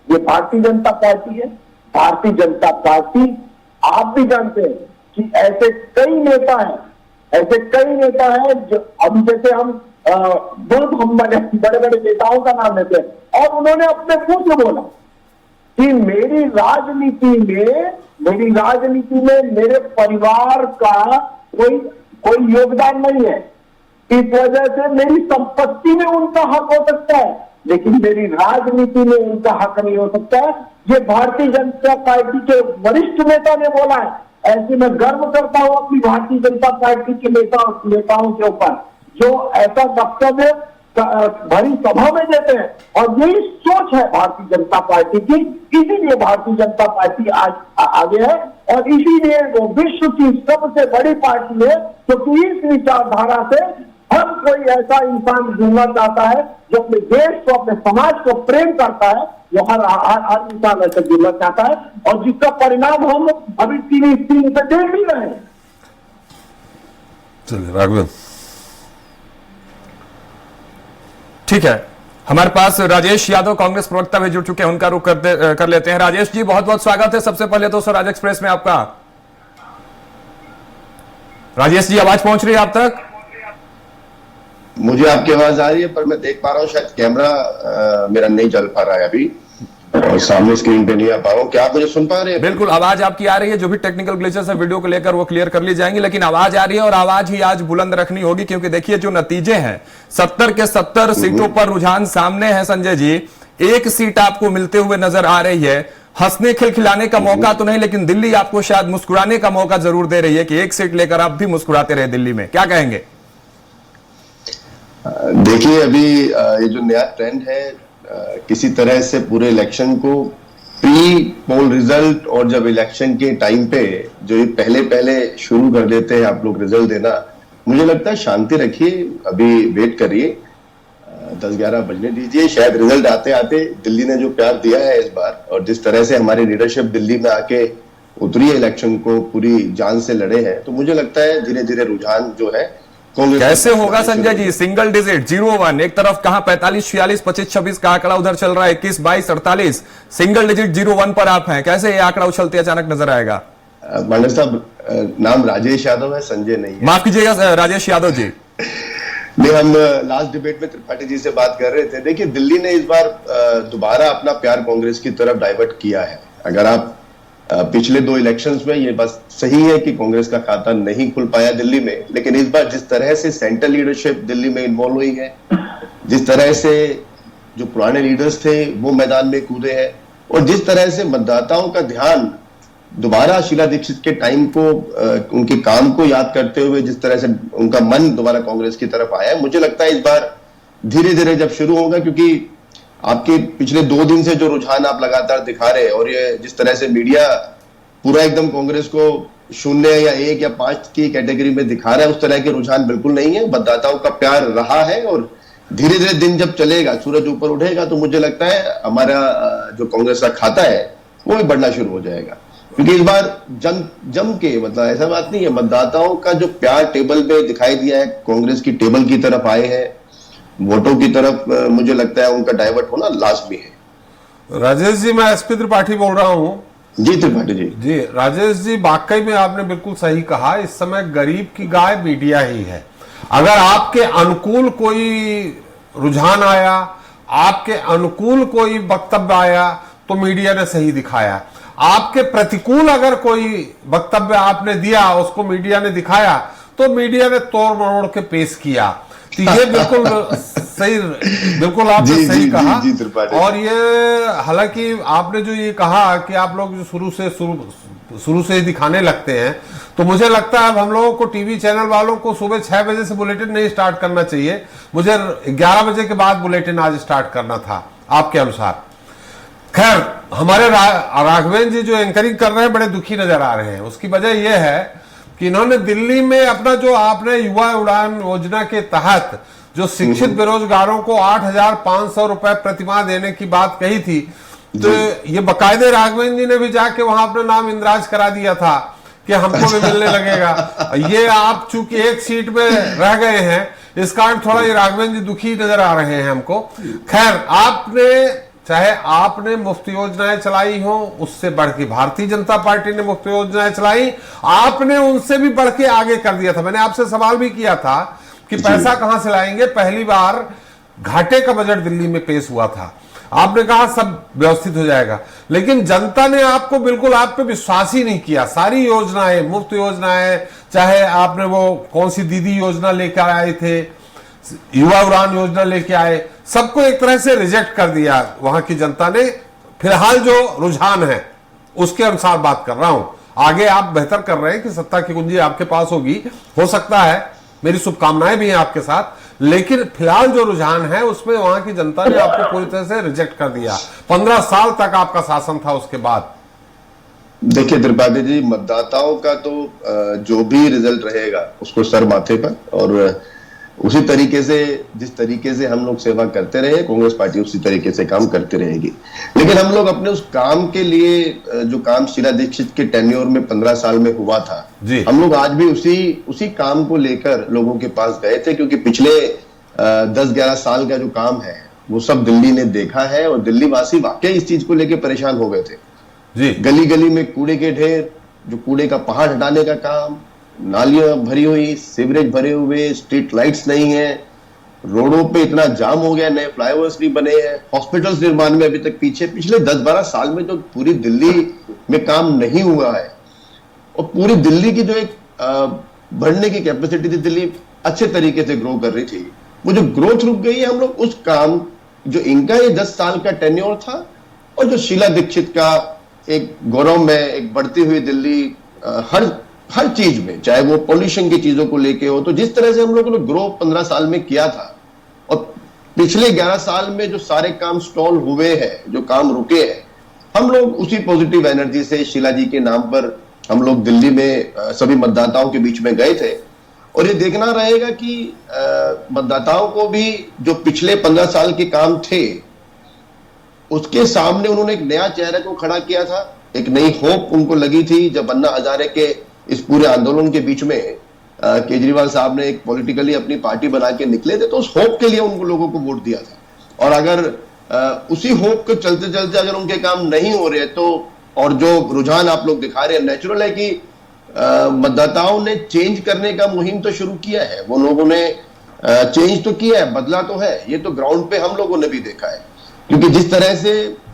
ये भारतीय जनता पार्टी है। भारतीय जनता पार्टी, आप भी जानते हैं कि ऐसे कई नेता हैं जो अब जैसे हम बड़े बड़े नेताओं का नाम लेते हैं, और उन्होंने अपने मुंह से बोला कि मेरी राजनीति में मेरे परिवार का कोई योगदान नहीं है, इस वजह से मेरी संपत्ति में उनका हक हो सकता है, लेकिन मेरी राजनीति में उनका हक नहीं हो सकता है। ये भारतीय जनता पार्टी के वरिष्ठ नेता ने बोला है। ऐसे में गर्व करता हूं अपनी भारतीय जनता पार्टी के नेताओं के ऊपर जो ऐसा वक्तव्य भरी सभा में देते हैं। और यही सोच है भारतीय जनता पार्टी की, इसीलिए भारतीय जनता पार्टी आज आगे है और इसीलिए वो विश्व की सबसे बड़ी पार्टी है, क्योंकि इस विचारधारा से हर कोई ऐसा इंसान जुड़ना चाहता है जो अपने देश को, अपने समाज को प्रेम करता है, वो हर इंसान ऐसे जुड़ना चाहता है और जिसका परिणाम हम अभी तीन पे देख ही रहे हैं। चलिए राघवेंद्र। ठीक है, हमारे पास राजेश यादव कांग्रेस प्रवक्ता भी जुड़ चुके हैं, उनका रुख कर लेते हैं। राजेश जी, बहुत बहुत स्वागत है सबसे पहले तो स्वराज एक्सप्रेस में आपका। राजेश जी, आवाज पहुंच रही है आप तक? मुझे आपकी आवाज आ रही है, पर मैं देख पा रहा हूँ शायद कैमरा मेरा नहीं चल पा रहा है अभी और सामने स्क्रीन पे नहीं आ पा रहा हूँ। क्या आप मुझे सुन पा रहे हैं? बिल्कुल, आवाज आपकी आ रही है। जो भी टेक्निकल ग्लिचेस है वीडियो को लेकर वो क्लियर कर ली जाएंगी, लेकिन आवाज आ रही है और आवाज ही आज बुलंद रखनी होगी, क्योंकि देखिए जो नतीजे हैं 70 के 70 सीटों पर रुझान सामने है। संजय जी, एक सीट आपको मिलते हुए नजर आ रही है। हंसने खिलखिलाने का मौका तो नहीं, लेकिन दिल्ली आपको शायद मुस्कुराने का मौका जरूर दे रही है कि एक सीट लेकर आप भी मुस्कुराते रहे दिल्ली में। क्या कहेंगे? देखिए, अभी ये जो नया ट्रेंड है, किसी तरह से पूरे इलेक्शन को प्री पोल रिजल्ट और जब इलेक्शन के टाइम पे जो ये पहले शुरू कर देते हैं आप लोग रिजल्ट देना, मुझे लगता है शांति रखिए, अभी वेट करिए, 10-11 बजने दीजिए। शायद रिजल्ट आते आते दिल्ली ने जो प्यार दिया है इस बार और जिस तरह से हमारी लीडरशिप दिल्ली में आके उतरी है, इलेक्शन को पूरी जान से लड़े हैं, तो मुझे लगता है धीरे धीरे रुझान जो है कैसे होगा संजय जी? सिंगल डिजिट 0-1, एक तरफ कहां 45-46, 25-26 का आंकड़ा उधर चल रहा है, 21-22, 48, सिंगल डिजिट 0-1 पर आप हैं। कैसे ये आंकड़ा उछलते अचानक नजर आएगा? मंडल साहब, नाम राजेश यादव है, संजय नहीं है। माफ कीजिएगा राजेश यादव जी। नहीं, हम लास्ट डिबेट में त्रिपाठी जी से बात कर रहे थे। देखिए, दिल्ली ने इस बार दोबारा अपना प्यार कांग्रेस की तरफ डाइवर्ट किया है। अगर आप पिछले 2 इलेक्शंस में ये बस सही है कि कांग्रेस का खाता नहीं खुल पाया दिल्ली में, लेकिन इस बार जिस तरह से सेंट्रल लीडरशिप दिल्ली में इन्वॉल्व हुई है, जिस तरह से जो पुराने लीडर्स थे वो मैदान में कूदे हैं और जिस तरह से मतदाताओं का ध्यान दोबारा शीला दीक्षित के टाइम को, उनके काम को याद करते हुए जिस तरह से उनका मन दोबारा कांग्रेस की तरफ आया है, मुझे लगता है इस बार धीरे धीरे जब शुरू होगा, क्योंकि आपके पिछले 2 दिन से जो रुझान आप लगातार दिखा रहे हैं और ये जिस तरह से मीडिया पूरा एकदम कांग्रेस को 0 या 1 या 5 की कैटेगरी में दिखा रहा है, उस तरह के रुझान बिल्कुल नहीं है। मतदाताओं का प्यार रहा है और धीरे धीरे दिन जब चलेगा, सूरज ऊपर उठेगा, तो मुझे लगता है हमारा जो कांग्रेस का खाता है वो भी बढ़ना शुरू हो जाएगा। क्योंकि इस बार जम के, मतलब ऐसा बात नहीं है, मतदाताओं का जो प्यार टेबल पे दिखाई दिया है, कांग्रेस की टेबल की तरफ आए हैं, वोटों की तरफ, मुझे लगता है उनका डाइवर्ट होना लाजमी है। राजेश जी, मैं एसपी त्रिपाठी बोल रहा हूँ। जी त्रिपाठी जी। जी राजेश जी, वाकई में आपने बिल्कुल सही कहा। इस समय गरीब की गाय मीडिया ही है। अगर आपके अनुकूल कोई रुझान आया, आपके अनुकूल कोई वक्तव्य आया, तो मीडिया ने सही दिखाया। आपके प्रतिकूल अगर कोई वक्तव्य आपने दिया, उसको मीडिया ने दिखाया, तो मीडिया ने तोड़ मरोड़ के पेश किया। तो ये बिल्कुल सही, बिल्कुल आपने सही कहा। और ये हालांकि आपने जो ये कहा कि आप लोग जो शुरू से ही दिखाने लगते हैं, तो मुझे लगता है अब हम लोगों को टीवी चैनल वालों को सुबह 6 बजे से बुलेटिन नहीं स्टार्ट करना चाहिए। मुझे 11 बजे के बाद बुलेटिन आज स्टार्ट करना था आपके अनुसार। खैर, हमारे राघवेंद्र जी जो एंकरिंग कर रहे हैं बड़े दुखी नजर आ रहे हैं। उसकी वजह यह है कि इन्होंने दिल्ली में अपना जो आपने युवा उड़ान योजना के तहत जो शिक्षित बेरोजगारों को 8,500 रुपए प्रतिमाह देने की बात कही थी, तो ये बाकायदे राघवेंद्र जी ने भी जाके वहां अपना नाम इंदराज करा दिया था कि हमको भी मिलने लगेगा। ये आप चूंकि एक सीट में रह गए हैं, इस कारण थोड़ा ये राघवेंद्र जी दुखी नजर आ रहे हैं हमको। खैर, चाहे आपने मुफ्त योजनाएं चलाई हो, उससे बढ़ के भारतीय जनता पार्टी ने मुफ्त योजनाएं चलाई, आपने उनसे भी बढ़ के आगे कर दिया था। मैंने आपसे सवाल भी किया था कि पैसा कहां से लाएंगे। पहली बार घाटे का बजट दिल्ली में पेश हुआ था, आपने कहा सब व्यवस्थित हो जाएगा, लेकिन जनता ने आपको बिल्कुल आप पे विश्वास ही नहीं किया। सारी योजनाएं, मुफ्त योजनाएं, चाहे आपने वो कौन सी दीदी योजना लेकर आए थे, युवा उड़ान योजना लेके आए, सबको एक तरह से रिजेक्ट कर दिया वहां की जनता ने। फिलहाल जो रुझान है उसके अनुसार बात कर रहा हूं। आगे आप बेहतर कर रहे हैं कि सत्ता की कुंजी आपके पास होगी, हो सकता है मेरी शुभकामनाएं भी हैं आपके साथ, लेकिन फिलहाल जो रुझान है उसमें वहां की जनता ने आपको पूरी तरह से रिजेक्ट कर दिया। 15 साल तक आपका शासन था, उसके बाद देखिए त्रिपाठी जी, मतदाताओं का तो जो भी रिजल्ट रहेगा उसको सर माथे पर, और उसी तरीके से जिस तरीके से हम लोग सेवा करते रहे, कांग्रेस पार्टी उसी तरीके से काम करती रहेगी। लेकिन हम लोग अपने उस काम के लिए, जो काम शीला दीक्षित के टेन्योर में 15 साल में हुआ था, हम लोग आज भी उसी काम को लेकर लोगों के पास गए थे, क्योंकि पिछले 10-11 साल का जो काम है वो सब दिल्ली ने देखा है, और दिल्ली वासी वाकई इस चीज को लेकर परेशान हो गए थे जी। गली गली में कूड़े के ढेर, जो कूड़े का पहाड़ हटाने का काम, नालियां भरी हुई, सीवरेज भरे हुए, स्ट्रीट लाइट्स नहीं है, रोडों पे इतना जाम हो गया, नए फ्लाईओवर्स नहीं बने हैं, हॉस्पिटल्स निर्माण में अभी तक पिछले 10-12 साल में जो पूरी दिल्ली में काम नहीं हुआ है, और पूरी दिल्ली की जो एक बढ़ने की कैपेसिटी थी, दिल्ली अच्छे तरीके से ग्रो कर रही थी, वो जो ग्रोथ रुक गई है, हम लोग उस काम जो इनका ये 10 साल का टेन्योर था, और जो शीला दीक्षित का एक गौरव में एक बढ़ती हुई दिल्ली, हर चीज में, चाहे वो पॉल्यूशन की चीजों को लेके हो, तो जिस तरह से हम लोगों ने ग्रो 15 साल में किया था, और पिछले 11 साल में जो सारे काम स्टॉल हुए हैं, जो काम रुके हैं, हम लोग उसी पॉजिटिव एनर्जी से शीला जी के नाम पर हम लोग दिल्ली में सभी मतदाताओं के बीच में गए थे। और ये देखना रहेगा कि मतदाताओं को भी जो पिछले 15 साल के काम थे, उसके सामने उन्होंने एक नया चेहरे को खड़ा किया था, एक नई होप उनको लगी थी। जब अन्ना हजारे के इस पूरे आंदोलन के बीच में केजरीवाल साहब ने एक पॉलिटिकली अपनी पार्टी बना के निकले थे, तो उस होप के लिए उनको लोगों को वोट दिया था। और अगर उसी होप को चलते चलते अगर उनके काम नहीं हो रहे, तो और जो रुझान आप लोग दिखा रहे हैं, नेचुरल है कि मतदाताओं ने चेंज करने का मुहिम तो शुरू किया है, वो लोगों ने चेंज तो किया है, बदला तो है। ये तो ग्राउंड पे हम लोगों ने भी देखा है, क्योंकि जिस तरह से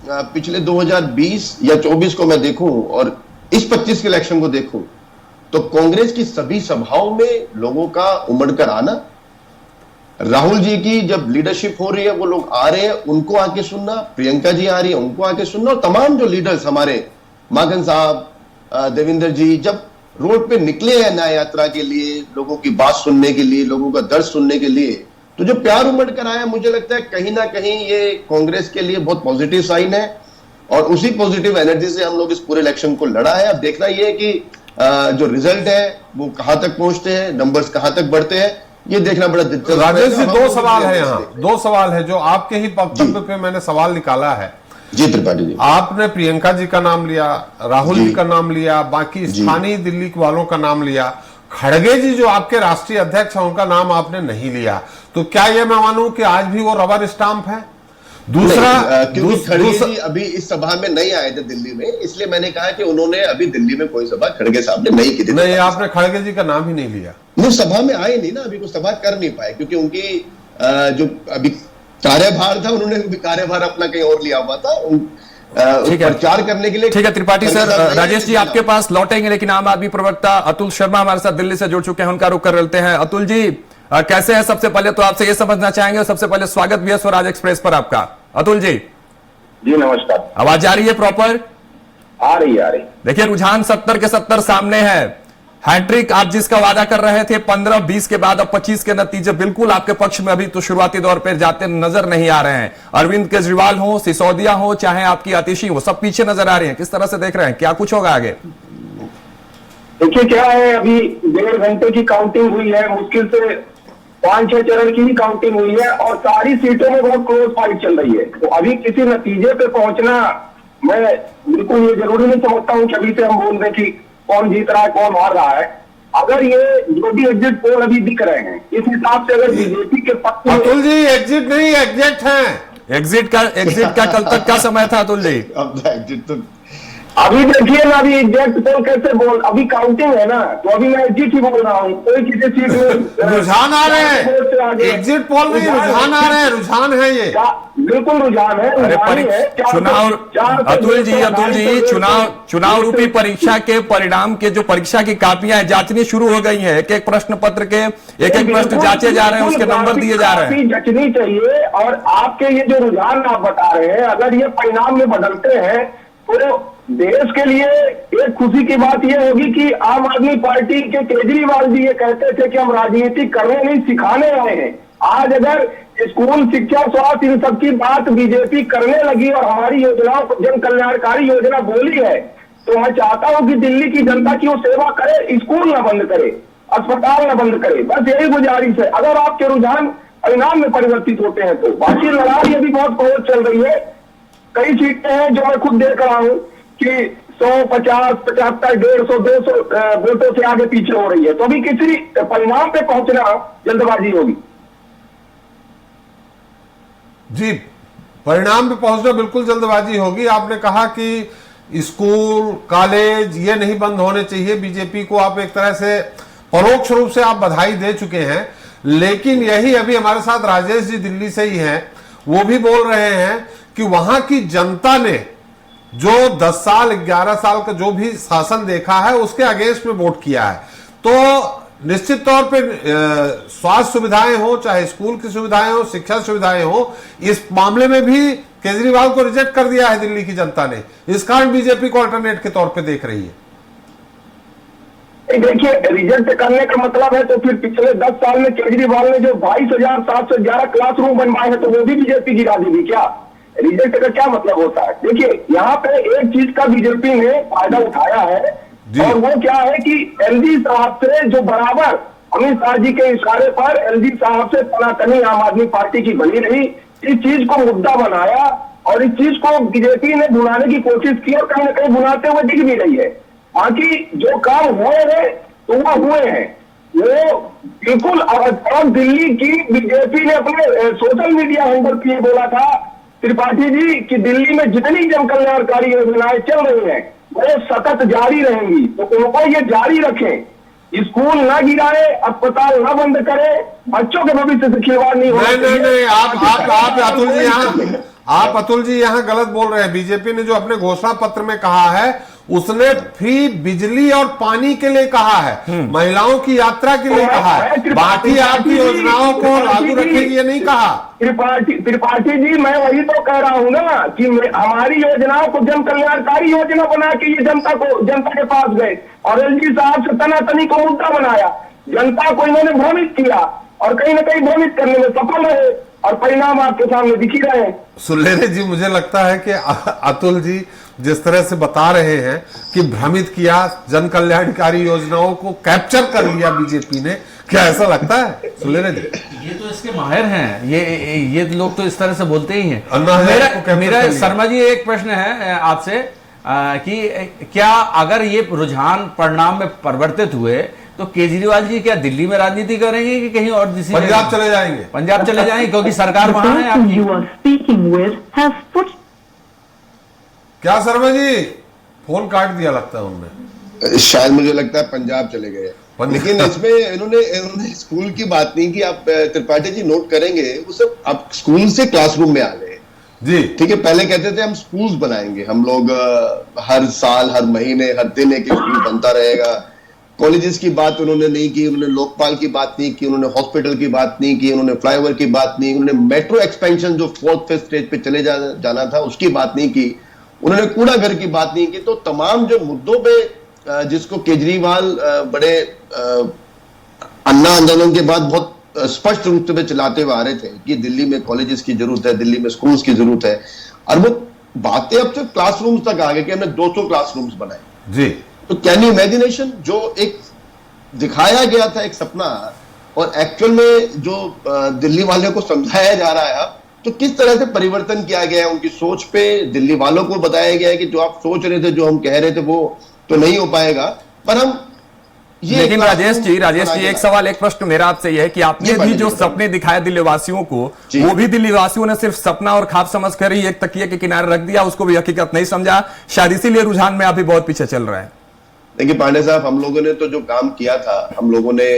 पिछले 2020 या 24 को मैं देखूं और इस 25 के इलेक्शन को देखूं, तो कांग्रेस की सभी सभाओं में लोगों का उमड़ कर आना, राहुल जी की जब लीडरशिप हो रही है, वो लोग आ रहे हैं, उनको आके सुनना, प्रियंका जी आ रही है, उनको आके सुनना, और तमाम जो लीडर्स हमारे, माघन साहब, देवेंद्र जी, जब रोड पे निकले हैं न्याय यात्रा के लिए, लोगों की बात सुनने के लिए, लोगों का दर्द सुनने के लिए, तो जो प्यार उमड़ कर आया, मुझे लगता है कहीं ना कहीं ये कांग्रेस के लिए बहुत पॉजिटिव साइन है। और उसी पॉजिटिव एनर्जी से हम लोग इस पूरे इलेक्शन को लड़ा है। अब देखना ये है कि जो रिजल्ट है वो कहां तक पहुंचते हैं, नंबर्स कहां तक बढ़ते हैं, ये देखना बड़ा दिलचस्प। राजेश जी, 2 सवाल है यहाँ, 2 सवाल है जो आपके ही वक्तव्य पे मैंने सवाल निकाला है। जी त्रिपाठी जी, आपने प्रियंका जी का नाम लिया, राहुल जी का नाम लिया, बाकी स्थानीय दिल्ली वालों का नाम लिया, खड़गे जी जो आपके राष्ट्रीय अध्यक्ष हैं उनका नाम आपने नहीं लिया, तो क्या ये मैं मानूं कि आज भी वो रबर स्टाम्प है? दूसरा, क्योंकि खड़गे जी अभी इस सभा में नहीं आए थे दिल्ली में, इसलिए मैंने कहा कि उन्होंने अभी दिल्ली में कोई सभा खड़गे साहब ने नहीं की थी। नहीं, आपने खड़गे जी का नाम ही नहीं लिया। वो सभा में आए नहीं ना, अभी कुछ सभा कर नहीं पाए, क्योंकि उनकी जो अभी कार्यभार था, उन्होंने कार्यभार अपना कहीं और लिया हुआ था, प्रचार करने के लिए। ठीक है त्रिपाठी सर, राजेश जी आपके पास लौटेंगे, लेकिन आम आदमी प्रवक्ता अतुल शर्मा हमारे साथ दिल्ली से जुड़ चुके हैं, उनका रुख कर लेते हैं। अतुल जी कैसे हैं? सबसे पहले तो आपसे ये समझना चाहेंगे, सबसे पहले स्वागत भी है स्वराज एक्सप्रेस पर आपका। अतुल जी नमस्कार, आवाज आ रही है प्रॉपर? आ रही है। देखिए रुझान 70 के 70 सामने है। हैट्रिक आप जिसका वादा कर रहे थे 15-20 के बाद, अब 25 के नतीजे बिल्कुल आपके पक्ष में अभी तो शुरुआती दौर पर जाते नजर नहीं आ रहे हैं। अरविंद केजरीवाल हो, सिसोदिया हो, चाहे आपकी आतिशी हो, सब पीछे नजर आ रही हैं। किस तरह से देख रहे हैं, क्या कुछ होगा आगे? देखिए क्या है, अभी 1.5 घंटे की काउंटिंग हुई है, मुश्किल से 5-6 चरण की ही काउंटिंग हुई है, और सारी सीटों में बहुत क्लोज फाइट चल रही है। तो अभी किसी नतीजे पे पहुंचना, मैं बिल्कुल ये जरूरी नहीं समझता हूं कि अभी से हम बोल दें कि कौन जीत रहा है, कौन हार रहा है। अगर ये जो भी एग्जिट पोल अभी दिख रहे हैं, इस हिसाब से अगर बीजेपी के पक्ष में, अतुल जी एग्जिट नहीं एग्जैक्ट है। एग्जिट का कल तक का समय था अतुल जी? अब एग्जिट तो अभी देखिए ना, अभी एग्जैक्ट पोल कैसे बोल, अभी काउंटिंग है ना, तो अभी मैं एग्जिट ही बोल रहा हूँ। कोई किसी सीट में रुझान आ रहे हैं, एग्जिट पोल नहीं, रुझान आ रहे हैं, रुझान है ये, बिल्कुल रुझान है। चुनाव अतुल जी चुनाव रूपी परीक्षा के परिणाम के जो परीक्षा की कापियां जांचनी शुरू हो गई हैं, एक एक प्रश्न पत्र के एक एक प्रश्न जांचे जा रहे हैं, उसके नंबर दिए जा रहे हैं। जचनी चाहिए, और आपके ये जो रुझान आप बता रहे हैं, अगर ये परिणाम में बदलते हैं तो देश के लिए एक खुशी की बात यह होगी कि आम आदमी पार्टी के केजरीवाल जी ये कहते थे कि हम राजनीति करने नहीं सिखाने आए हैं। आज अगर स्कूल, शिक्षा, स्वास्थ्य, इन सब की बात बीजेपी करने लगी और हमारी योजनाओं को जन कल्याणकारी योजना बोली है, तो मैं चाहता हूं कि दिल्ली की जनता की वो सेवा करे, स्कूल ना बंद करे, अस्पताल ना बंद करे। बस यही गुजारिश है। अगर आपके रुझान परिणाम में परिवर्तित होते हैं तो बाकी लड़ाई अभी बहुत क्लोज चल रही है। कई सीटें हैं जो मैं खुद देख रहा हूं कि 100, 50, 75, 150, 200 वोटों से आगे पीछे हो रही है। तो अभी किसी परिणाम पे पहुंचना जल्दबाजी होगी। जी, परिणाम पे पहुंचना बिल्कुल जल्दबाजी होगी। आपने कहा कि स्कूल, कॉलेज ये नहीं बंद होने चाहिए। बीजेपी को आप एक तरह से परोक्ष रूप से आप बधाई दे चुके हैं, लेकिन यही अभी हमारे साथ राजेश जी दिल्ली से ही हैं, वो भी बोल रहे हैं कि वहां की जनता ने जो 10 साल 11 साल का जो भी शासन देखा है उसके अगेंस्ट में वोट किया है। तो निश्चित तौर पे स्वास्थ्य सुविधाएं हो, चाहे स्कूल की सुविधाएं हो, शिक्षा सुविधाएं हो, इस मामले में भी केजरीवाल को रिजेक्ट कर दिया है दिल्ली की जनता ने। इस कारण बीजेपी को अल्टरनेट के तौर पे देख रही है। देखिए, रिजेक्ट करने का मतलब है तो फिर पिछले 10 साल में केजरीवाल ने जो 22,711 क्लासरूम बनवाए हैं तो वो भी बीजेपी गिरा देगी क्या? रिजेक्ट का क्या मतलब होता है? देखिए, यहाँ पे एक चीज का बीजेपी ने फायदा उठाया है और वो क्या है कि एलजी साहब से जो बराबर अमित शाह जी के इशारे पर एलजी साहब से तनातनी आम आदमी पार्टी की बनी रही, इस चीज को मुद्दा बनाया और इस चीज को बीजेपी ने भुनाने की कोशिश की और कहीं ना कहीं भुनाते हुए दिख भी रही है। बाकी जो काम हुए हैं तो वो हुए हैं, वो बिल्कुल। और दिल्ली की बीजेपी ने अपने सोशल मीडिया हैंडल पे बोला था त्रिपाठी जी कि दिल्ली में जितनी जन कल्याणकारी योजनाएं चल रही हैं वो सतत जारी रहेंगी, तो उनको ये जारी रखें, स्कूल ना गिराए, अस्पताल ना बंद करे, बच्चों के भविष्य से खिलवाड़ नहीं हो। नहीं, आप अतुल जी यहाँ गलत बोल रहे हैं। बीजेपी ने जो अपने घोषणा पत्र में कहा है उसने फ्री बिजली और पानी के लिए कहा है, महिलाओं की यात्रा के लिए कहा है, बाकी आपकी योजनाओं को लागू रखेगी ये नहीं कहा। त्रिपाठी जी, मैं वही तो कह रहा हूँ ना कि हमारी योजनाओं को जन कल्याणकारी योजना बना के ये जनता के पास गए और एलजी साहब से तनातनी को मुद्दा बनाया, जनता को इन्होंने भ्रमित किया और कहीं ना कहीं भ्रमित करने में सफल रहे और परिणाम आपके सामने दिख ही रहे हैं। सुलेरे जी, मुझे लगता है कि अतुल जी जिस तरह से बता रहे हैं कि भ्रमित किया, जन कल्याणकारी योजनाओं को कैप्चर कर लिया बीजेपी ने, क्या ऐसा लगता है सुलेरे जी? ये तो इसके माहिर हैं, ये लोग तो इस तरह से बोलते ही हैं। मेरा शर्मा जी एक प्रश्न है आपसे कि क्या अगर ये रुझान परिणाम में परिवर्तित हुए तो केजरीवाल जी क्या दिल्ली में राजनीति करेंगे कि कहीं और पंजाब चले जाएंगे? पंजाब चले जाएंगे क्योंकि सरकार वहां है आपकी। क्या शर्मा जी, फोन काट दिया लगता है उन्होंने। शायद मुझे लगता है पंजाब चले गए। लेकिन इसमें इन्होंने स्कूल की बात नहीं की। आप त्रिपाठी जी नोट करेंगे वो सब अब स्कूल से क्लासरूम में आ गए जी। ठीक है, पहले कहते थे हम स्कूल्स बनाएंगे, हम लोग हर साल, हर महीने, हर दिन एक स्कूल बनता रहेगा। कॉलेजेस की बात उन्होंने नहीं की, उन्होंने लोकपाल की बात नहीं की, उन्होंने हॉस्पिटल की बात नहीं की, उन्होंने फ्लाईओवर की बात नहीं, उन्होंने मेट्रो एक्सपेंशन जो 4th स्टेज पे चले जाना था उसकी बात नहीं की, उन्होंने कूड़ा घर की बात नहीं की। तो तमाम जो मुद्दों पे जिसको केजरीवाल बड़े अन्ना आंदोलन के बाद बहुत स्पष्ट रूप से चलाते हुए आ रहे थे कि दिल्ली में कॉलेजेस की जरूरत है, दिल्ली में स्कूल्स की जरूरत है, और वो बातें अब सिर्फ क्लासरूम्स तक आ गए कि हमने 200 क्लासरूम्स बनाए जी। तो कैन यू इमेजिनेशन, जो एक दिखाया गया था एक सपना और एक्चुअल में जो दिल्ली वालों को समझाया जा रहा है अब, तो किस तरह से परिवर्तन किया गया है उनकी सोच पे। दिल्ली वालों को बताया गया है कि जो आप सोच रहे थे, जो हम कह रहे थे, वो तो नहीं हो पाएगा, पर हम लेकिन राजेश जी एक सवाल, एक प्रश्न मेरा आपसे यह है कि आपने भी जो सपने दिखाए दिल्ली वासियों को, वो भी दिल्ली वासियों ने सिर्फ सपना और ख्वाब समझ कर ही एक तकिए के किनारे रख दिया, उसको भी हकीकत नहीं समझा, शायद इसीलिए रुझान में अभी बहुत पीछे चल रहा है। देखिए पांडे साहब, हम लोगों ने तो जो काम किया था, हम लोगों ने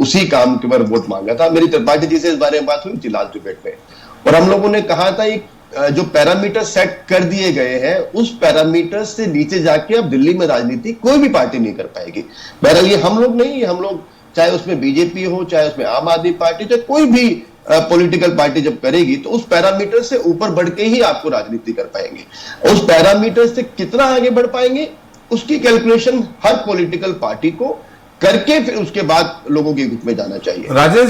उसी काम के ऊपर वोट मांगा था। मेरी त्रिपाठी जी से इस बारे में बात हुई थी लास्ट डिबेट में, और हम लोगों ने कहा था जो पैरामीटर सेट कर दिए गए हैं उस पैरामीटर से नीचे जाके अब दिल्ली में राजनीति कोई भी पार्टी नहीं कर पाएगी। बहरहाल ये हम लोग नहीं, हम लोग चाहे उसमें बीजेपी हो, चाहे उसमें आम आदमी पार्टी, चाहे कोई भी पॉलिटिकल पार्टी जब करेगी तो उस पैरामीटर से ऊपर बढ़ के ही आपको राजनीति कर पाएंगे। उस पैरामीटर से कितना आगे बढ़ पाएंगे उसकी कैलकुलेशन हर पॉलिटिकल पार्टी को करके फिर उसके बाद लोगों के हित में जाना चाहिए। राजेश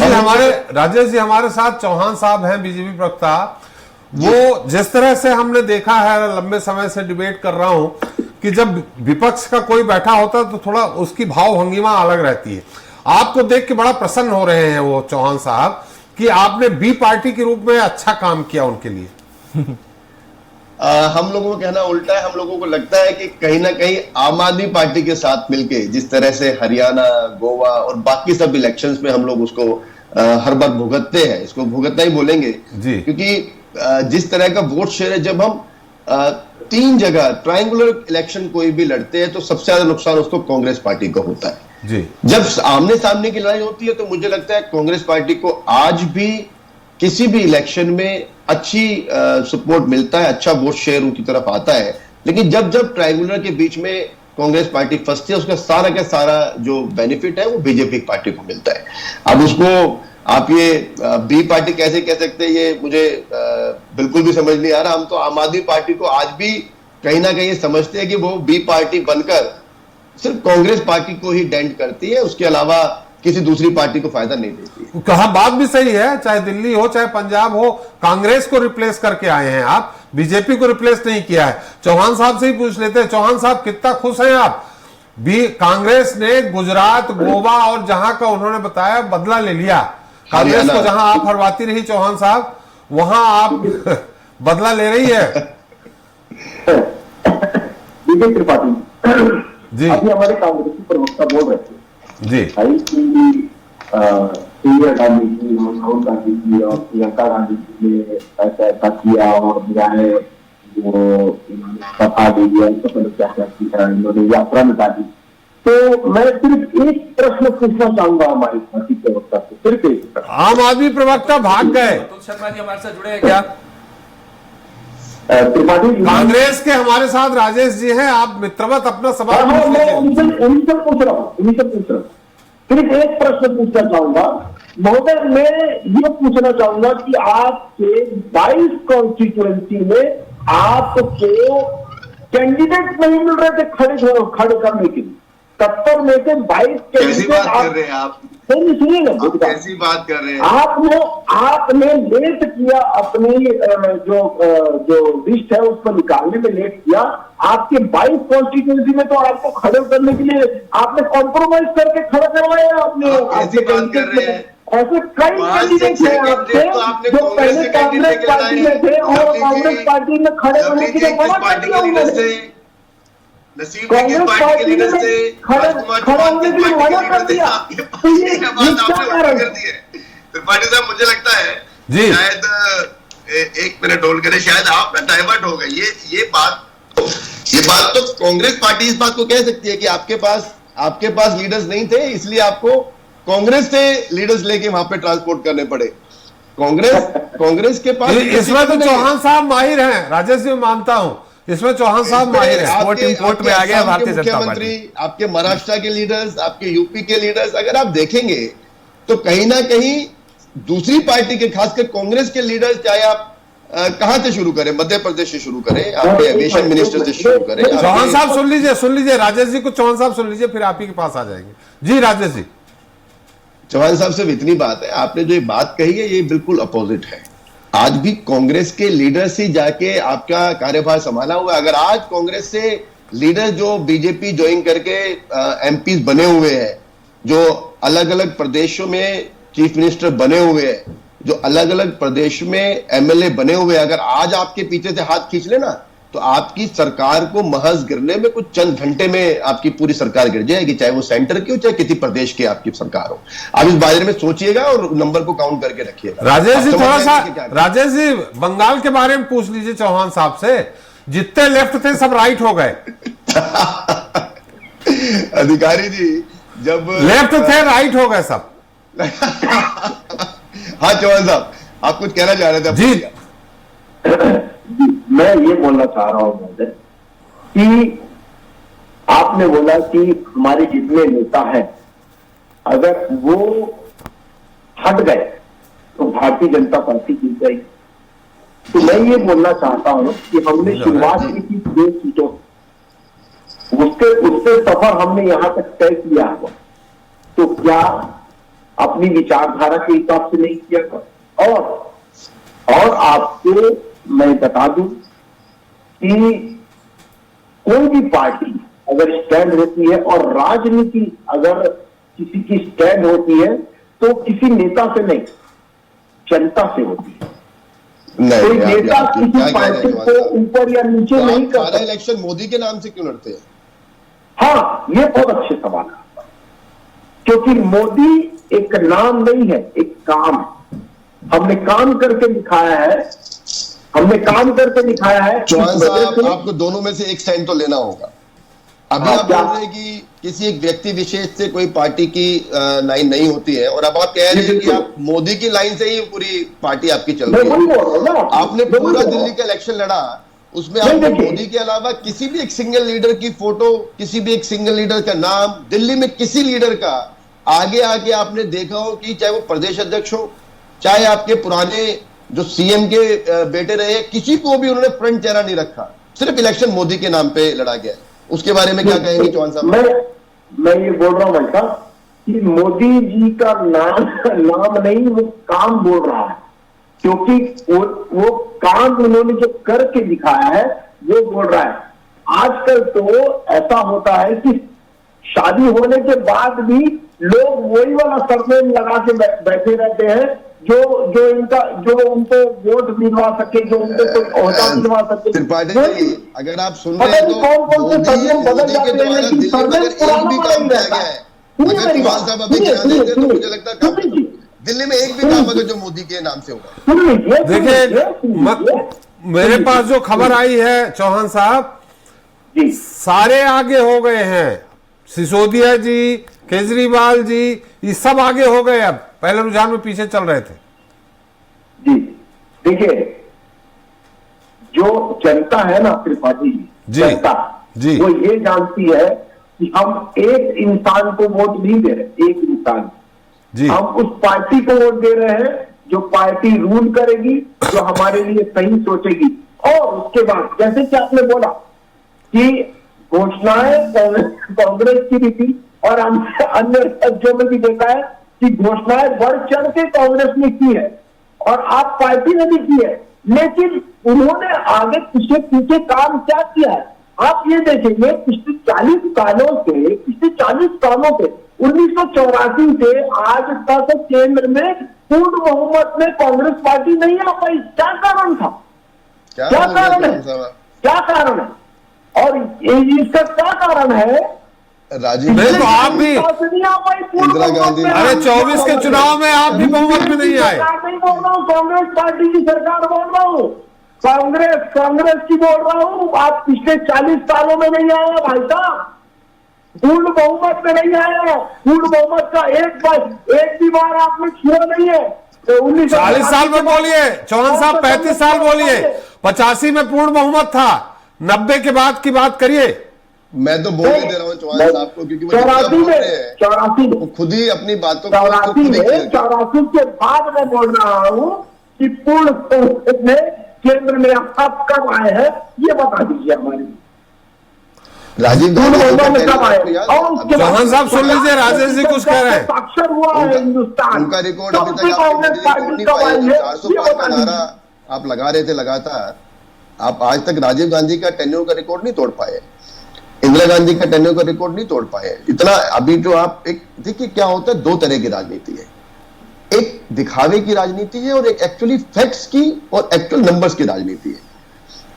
जी हमारे साथ चौहान साहब हैं, बीजेपी प्रवक्ता। वो जिस तरह से हमने देखा है, लंबे समय से डिबेट कर रहा हूं कि जब विपक्ष का कोई बैठा होता है तो थोड़ा उसकी भाव भंगिमा अलग रहती है। आपको देख के बड़ा प्रसन्न हो रहे हैं वो चौहान साहब कि आपने बी पार्टी के रूप में अच्छा काम किया उनके लिए। हम लोगों को कहना उल्टा है। हम लोगों को लगता है कि कहीं ना कहीं आम आदमी पार्टी के साथ मिलके जिस तरह से हरियाणा, गोवा और बाकी सब इलेक्शंस में हम लोग उसको हर बार भुगतते हैं, इसको भुगतना ही बोलेंगे जी, क्योंकि जिस तरह का वोट शेयर है, जब हम 3 जगह ट्रायंगुलर इलेक्शन कोई भी लड़ते हैं तो सबसे ज्यादा नुकसान उसको कांग्रेस पार्टी को होता है जी। जब आमने सामने की लड़ाई होती है तो मुझे लगता है कांग्रेस पार्टी को आज भी किसी भी इलेक्शन में अच्छी सपोर्ट मिलता है, अच्छा वोट शेयर उनकी तरफ आता है। लेकिन जब जब ट्रायंगुलर के बीच में कांग्रेस पार्टी फंसती है, उसका सारा का सारा जो बेनिफिट है वो बीजेपी पार्टी को मिलता है। अब उसको आप ये बी पार्टी कैसे कह सकते हैं, ये मुझे बिल्कुल भी समझ नहीं आ रहा। हम तो आम आदमी पार्टी को आज भी कहीं ना कहीं समझते हैं कि वो बी पार्टी बनकर सिर्फ कांग्रेस पार्टी को ही डेंट करती है, उसके अलावा किसी दूसरी पार्टी को फायदा नहीं देती। कहा बात भी सही है, चाहे दिल्ली हो चाहे पंजाब हो, कांग्रेस को रिप्लेस करके आए हैं आप, बीजेपी को रिप्लेस नहीं किया है। चौहान साहब से ही पूछ लेते हैं। चौहान साहब, कितना खुश हैं आप? कांग्रेस ने गुजरात, गोवा और जहां का उन्होंने बताया बदला ले लिया। कांग्रेस को जहां आप हरवाती रही चौहान साहब, वहां आप बदला ले रही है। विजय त्रिपाठी जी, अभी हमारे कांग्रेस के प्रवक्ता बोल रहे थे जी सोनिया गांधी जी, राहुल गांधी जी और प्रियंका गांधी जी ने ऐसा किया और मेरा है वो सफा दे दिया, क्या क्या किया इन्होंने, यात्रा मिटा दी। तो मैं सिर्फ एक प्रश्न पूछना चाहूंगा हमारे पार्टी प्रवक्ता से, सिर्फ एक। आम आदमी प्रवक्ता भाग गए। अतुल शर्मा जी हमारे साथ जुड़े हैं क्या? त्रिपाठी कांग्रेस के हमारे साथ राजेश जी हैं, आप मित्रवत अपना सवाल उन्हीं से पूछ रहा हूँ। सिर्फ एक प्रश्न पूछना चाहूंगा महोदय, मैं ये पूछना चाहूंगा कि आपके 22 कॉन्स्टिट्यूएंसी में आपको कैंडिडेट नहीं मिल रहे थे खड़े करने के लिए। 70 में से 22 कैसी बात कर रहे हैं आप? सुनिए ना, कैसी बात कर रहे हैं आपने लेट किया अपनी जो लिस्ट है उसको निकालने में लेट किया। आपके 22 कॉन्स्टिट्यूएंसी में तो आपको खड़े करने के लिए आपने कॉम्प्रोमाइज करके खड़ा करवाया। आपने कैसी बात कर रहे हैं? ऐसे कई कैंडिडेट हैं आपके जो पहले कांग्रेस पार्टी में थे और कांग्रेस पार्टी में खड़े होने के लिए मना कर दिया उन्होंने। कांग्रेस पार्टी में खड़ा होने के लिए मना कर दिया। त्रिपाठी साहब, मुझे लगता है शायद एक मिनट होल्ड करें, शायद आप ना डाइवर्ट हो गए। ये बात तो कांग्रेस पार्टी इस बात को कह सकती है कि आपके पास लीडर्स नहीं थे, इसलिए आपको कांग्रेस से लीडर्स लेके वहां पे ट्रांसपोर्ट करने पड़े। कांग्रेस के पास इसमें तो चौहान साहब माहिर हैं, राजेश जी मानता हूं, इसमें चौहान साहब माहिर हैं। इंपोर्ट में आ गया भारतीय जनता पार्टी। आपके महाराष्ट्र के लीडर्स, आपके यूपी के लीडर्स, अगर आप देखेंगे तो कहीं ना कहीं दूसरी पार्टी के, खासकर कांग्रेस के लीडर्स, चाहे आप कहां से शुरू करें, मध्य प्रदेश से शुरू करें, आपके एविएशन मिनिस्टर से शुरू करें। चौहान साहब सुन लीजिए राजेश जी को, चौहान साहब सुन लीजिए, फिर आप ही के पास आ जाएंगे। जी राजेश जी। चौहान साहब सिर्फ इतनी बात है, आपने जो ये बात कही है ये बिल्कुल अपोजिट है। आज भी कांग्रेस के लीडर्स ही जाके आपका कार्यभार संभाला हुआ है। अगर आज कांग्रेस से लीडर जो बीजेपी ज्वाइन करके एमपीज बने हुए हैं, जो अलग अलग प्रदेशों में चीफ मिनिस्टर बने हुए हैं, जो अलग अलग प्रदेश में एमएलए बने हुए हैं, अगर आज आपके पीछे से हाथ खींच लेना तो आपकी सरकार को महज गिरने में कुछ चंद घंटे में आपकी पूरी सरकार गिर जाएगी, चाहे वो सेंटर की हो चाहे किसी प्रदेश की आपकी सरकार हो। आप इस बारे में सोचिएगा और नंबर को काउंट करके रखिएगा। राजेश जी थोड़ा सा, राजेश जी बंगाल के बारे में पूछ लीजिए चौहान साहब से, जितने लेफ्ट थे सब राइट हो गए। अधिकारी जी जब लेफ्ट थे राइट हो गए सब। हाँ चौहान साहब, आप कुछ कहना चाह रहे थे? जी मैं ये बोलना चाह रहा हूं महोदय कि आपने बोला कि हमारे जितने नेता हैं अगर वो हट गए तो भारतीय जनता पार्टी जीत जाएगी। तो मैं ये बोलना चाहता हूं कि हमने शुरुआत की थी 2 सीटों, उससे सफर हमने यहां तक तय किया है, तो क्या अपनी विचारधारा के हिसाब से नहीं किया था? और आपको मैं बता दूं कि कोई भी पार्टी अगर स्टैंड होती है और राजनीति अगर किसी की स्टैंड होती है तो किसी नेता से नहीं, जनता से होती है। कोई नेता किसी पार्टी को ऊपर या नीचे नहीं करता। सारा इलेक्शन मोदी के नाम से क्यों लड़ते हैं? हाँ, ये बहुत अच्छे सवाल है, क्योंकि मोदी एक नाम नहीं है, एक काम है। हमने काम करके दिखाया है, चौहान साहब, आपको दोनों में से एक साइन तो लेना होगा। अभी आप बोल रहे हैं कि किसी एक व्यक्ति विशेष से कोई पार्टी की लाइन नहीं होती है, और अब आप कह रहे हैं कि आप मोदी की लाइन से ही पूरी पार्टी आपकी चल रही है। आपने पूरा दिल्ली का इलेक्शन लड़ा, उसमें आपने मोदी के अलावा किसी भी एक सिंगल लीडर की फोटो, किसी भी एक सिंगल लीडर का नाम, दिल्ली में किसी लीडर का आगे आके आपने देखा हो कि चाहे वो प्रदेश अध्यक्ष हो, चाहे आपके पुराने जो सीएम के बेटे रहे, किसी को भी उन्होंने फ्रंट चेहरा नहीं रखा, सिर्फ इलेक्शन मोदी के नाम पे लड़ा गया। उसके बारे में क्या कहेंगे चौहान साहब? मैं ये बोल रहा हूं भाई साहब कि मोदी जी का नाम नहीं, वो काम बोल रहा है, क्योंकि वो काम उन्होंने जो करके दिखाया है वो बोल रहा है। आजकल तो ऐसा होता है कि शादी होने के बाद भी लोग वही वाला सरनेम लगा के बैठे रहते हैं जो उनको वोट दिलवा सके, जो उनको कोई ओहदा दिलवा सके। त्रिपाठी जी, अगर आप सुन रहे हैं तो कौन से सरनेम बदल जाते हैं, लेकिन सरनेम पुराना बना ही रहता है। अगर चौहान साहब अभी ध्यान देते तो मुझे लगता है दिल्ली में एक भी काम अगर जो मोदी के नाम से होगा। देखिए, मेरे पास जो खबर आई है चौहान साहब, सारे आगे हो गए हैं। सिसोदिया जी, केजरीवाल जी, ये सब आगे हो गए। अब पहले रुझान में पीछे चल रहे थे जी। देखिए, जो जनता है ना त्रिपाठी जी, जनता जी, वो ये जानती है कि हम एक इंसान को वोट नहीं दे रहे, एक इंसान जी, हम उस पार्टी को वोट दे रहे हैं जो पार्टी रूल करेगी, जो हमारे लिए सही सोचेगी। और उसके बाद जैसे कि आपने बोला कि घोषणाएं कांग्रेस की भी थी और अन्य राज्यों में भी देखा है कि घोषणाएं बढ़ चढ़ के कांग्रेस ने की है और आप पार्टी ने भी की है, लेकिन उन्होंने आगे पीछे काम क्या किया है आप ये देखेंगे। पिछले 40 सालों से 1984 से आज तक केंद्र में पूर्ण बहुमत में कांग्रेस पार्टी नहीं आ पाई। क्या कारण था? क्या कारण है? और इसका क्या कारण है? राजीव नहीं, तो आप भी इंदिरा गांधी, अरे 24 के चुनाव में आप भी बहुमत में नहीं आए। नहीं बोल रहा हूँ, कांग्रेस पार्टी की सरकार बोल रहा हूँ, कांग्रेस की बोल रहा हूँ। आप पिछले 40 सालों में नहीं आया भाई साहब, पूर्ण बहुमत में नहीं आया। पूर्ण बहुमत का एक भी बार आपने छुआ नहीं है। 40 साल में बोलिए चौहान साहब, 35 साल बोलिए, 85 में पूर्ण बहुमत था, 90 के बाद की बात करिए। मैं तो बोल दे रहा हूँ चौहान साहब को, क्योंकि वो 84 में खुद ही अपनी बातों को 84 के बाद मैं बोल रहा हूँ कि पूर्ण बहुमत में केंद्र में आप कब आए हैं ये बता दीजिए हमारे। राजीव गांधी चौहान साहब सुन लीजिए, राजेश जी कुछ कह रहे हैं। साक्षर हुआ है हिंदुस्तान, उनका रिकॉर्ड अभी तक 400 पार का नारा आप लगा रहे थे लगातार, आप आज तक राजीव गांधी का टेन्योर का रिकॉर्ड नहीं तोड़ पाए, इंदिरा गांधी का टेन्योर का रिकॉर्ड नहीं तोड़ पाए। इतना अभी जो आप एक देखिए क्या होता है, 2 तरह की राजनीति है, एक दिखावे की राजनीति है और एक एक्चुअली फैक्ट्स की और एक्चुअल नंबर्स की राजनीति है।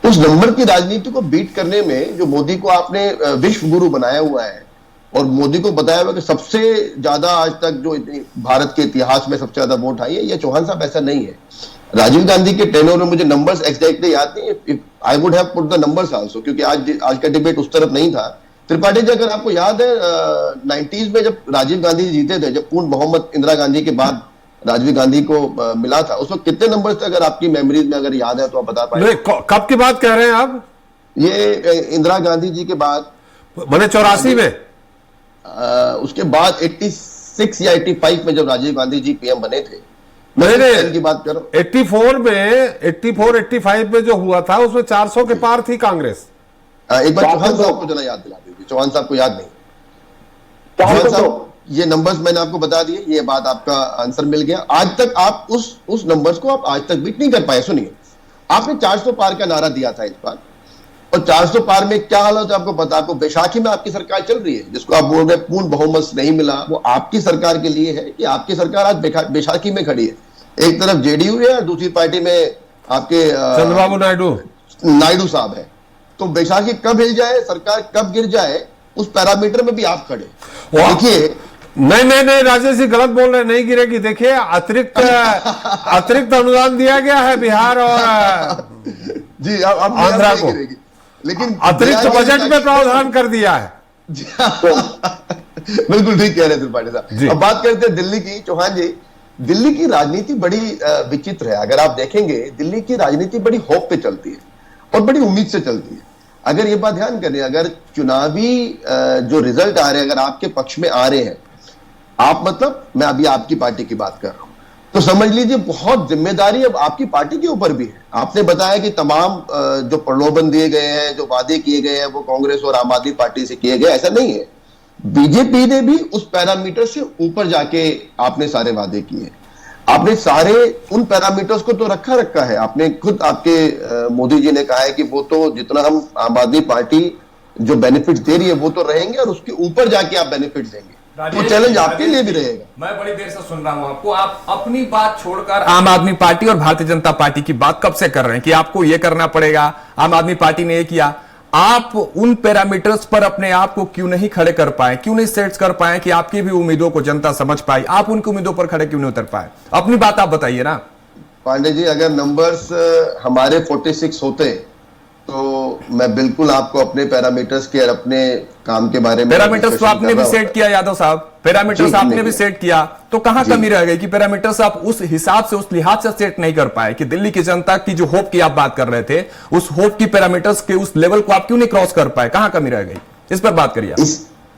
उस नंबर की राजनीति को बीट करने में जो मोदी को आपने विश्व गुरु बनाया हुआ है और मोदी को बताया हुआ कि सबसे ज्यादा आज तक जो भारत के इतिहास में सबसे ज्यादा वोट आई है, ये चौहान साहब ऐसा नहीं है। राजीव गांधी के टेन्योर में मुझे नंबर्स एग्जैक्टली याद नहीं, I would have put the numbers also, क्योंकि आज का डिबेट उस तरफ नहीं था। त्रिपाठी जी, अगर आपको याद है 90s में जब राजीव गांधी जी जीते थे, जब पूर्ण बहुमत इंदिरा गांधी के बाद राजीव गांधी को मिला था, उस वक्त कितने नंबर्स थे? अगर आपकी मेमोरीज में अगर याद है तो आप बता पाएंगे। कब की बात कह रहे हैं आप? ये इंदिरा गांधी जी के बाद, मैंने 84 में, उसके बाद 86 या 85 में जब राजीव गांधी जी पीएम बने थे, मैंने की बात करो। 84 में जो हुआ था उसमें 400 के पार थी कांग्रेस। एक बार चौहान साहब को जरा याद दिला दीजिए, चौहान साहब को याद नहीं। चौहान साहब, ये नंबर्स मैंने आपको बता दिए, ये बात आपका आंसर मिल गया। आज तक आप उस नंबर्स को आप आज तक बीट नहीं कर पाए। सुनिए, आपने 400 पार का नारा दिया था इस बार, और 400 पार में क्या हालत है आपको पता। आपको बैसाखी में आपकी सरकार चल रही है, जिसको आप बोल रहे पूर्ण बहुमत नहीं मिला, वो आपकी सरकार के लिए है कि आपकी सरकार आज बैसाखी में खड़ी है। एक तरफ जेडीयू है और दूसरी पार्टी में आपके चंद्रबाबू नायडू साहब है। तो बैसाखी कब हिल जाए, सरकार कब गिर जाए, उस पैरामीटर में भी आप खड़े। देखिए, नहीं राजेश जी गलत बोल रहे, नहीं गिरेगी। देखिए, अतिरिक्त अनुदान दिया गया है बिहार और जी अब आंध्रा को, लेकिन अतिरिक्त बजट में प्रावधान कर दिया है। बिल्कुल ठीक कह रहे थे त्रिपाठी साहब। अब बात करते हैं दिल्ली की। चौहान जी, दिल्ली की राजनीति बड़ी विचित्र है। अगर आप देखेंगे, दिल्ली की राजनीति बड़ी होप पे चलती है और बड़ी उम्मीद से चलती है। अगर ये बात ध्यान करें, अगर चुनावी जो रिजल्ट आ रहे हैं अगर आपके पक्ष में आ रहे हैं, आप मतलब मैं अभी आपकी पार्टी की बात कर रहा हूं, तो समझ लीजिए बहुत जिम्मेदारी अब आपकी पार्टी के ऊपर भी है। आपने बताया कि तमाम जो प्रलोभन दिए गए हैं, जो वादे किए गए हैं, वो कांग्रेस और आम आदमी पार्टी से किए गए। ऐसा नहीं है, बीजेपी ने भी उस पैरामीटर से ऊपर जाके आपने सारे वादे किए। आपने सारे उन पैरामीटर्स को तो रखा है। आपने खुद, आपके मोदी जी ने कहा है कि वो तो जितना हम आम आदमी पार्टी जो बेनिफिट दे रही है वो तो रहेंगे, और उसके ऊपर जाके आप बेनिफिट देंगे। वो चैलेंज आपके लिए भी रहेगा। मैं बड़ी देर से सुन रहा हूं आपको, आप अपनी बात छोड़कर आम आदमी पार्टी और भारतीय जनता पार्टी की बात कब से कर रहे हैं कि आपको यह करना पड़ेगा, आम आदमी पार्टी ने यह किया। आप उन पैरामीटर्स पर अपने आप को क्यों नहीं खड़े कर पाए, क्यों नहीं सेट कर पाए कि आपकी भी उम्मीदों को जनता समझ पाई, आप उनकी उम्मीदों पर खड़े क्यों नहीं उतर पाए? अपनी बात आप बताइए ना। पांडे जी, अगर नंबर्स हमारे 46 होते तो मैं बिल्कुल आपको अपने पैरामीटर्स के और अपने काम के बारे में, पैरामीटर्स तो आपने भी सेट किया यादव साहब, पैरामीटर्स आपने भी सेट किया, तो कहां कमी रह गई कि पैरामीटर्स आप उस हिसाब से, उस लिहाज से सेट नहीं कर पाए कि दिल्ली की जनता की जो होप की आप बात कर रहे थे, उस होप की पैरामीटर्स के उस लेवल को आप क्यों नहीं क्रॉस कर पाए? कहां कमी रह गई, इस पर बात करिए।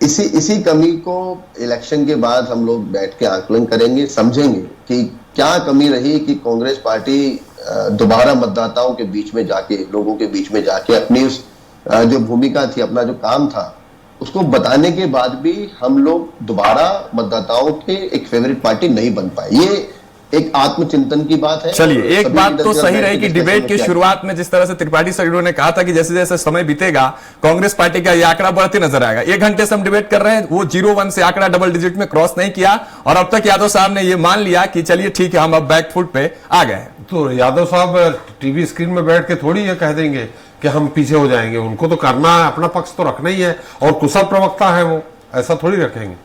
इसी कमी को इलेक्शन के बाद हम लोग बैठ के आकलन करेंगे, समझेंगे कि क्या कमी रही कि कांग्रेस पार्टी दोबारा मतदाताओं के बीच में जाके, लोगों के बीच में जाके अपनी उस जो भूमिका थी, अपना जो काम था, उसको बताने के बाद भी हम लोग दोबारा मतदाताओं के एक फेवरेट पार्टी नहीं बन पाए। ये एक आत्मचिंतन की बात है। चलिए, एक बात तो सही रही कि डिबेट की शुरुआत में जिस तरह से त्रिपाठी सर ने कहा था कि जैसे जैसे समय बीतेगा कांग्रेस पार्टी का ये आंकड़ा बढ़ते नजर आएगा। 1 घंटे से हम डिबेट कर रहे हैं, वो 0-1 से आंकड़ा डबल डिजिट में क्रॉस नहीं किया, और अब तक यादव साहब ने ये मान लिया कि चलिए ठीक है, हम अब बैक फुट पे आ गए। तो यादव साहब टीवी स्क्रीन में बैठ के थोड़ी ये कह देंगे कि हम पीछे हो जाएंगे। उनको तो करना है, अपना पक्ष तो रखना ही है, और कुशल प्रवक्ता है वो, ऐसा थोड़ी रखेंगे।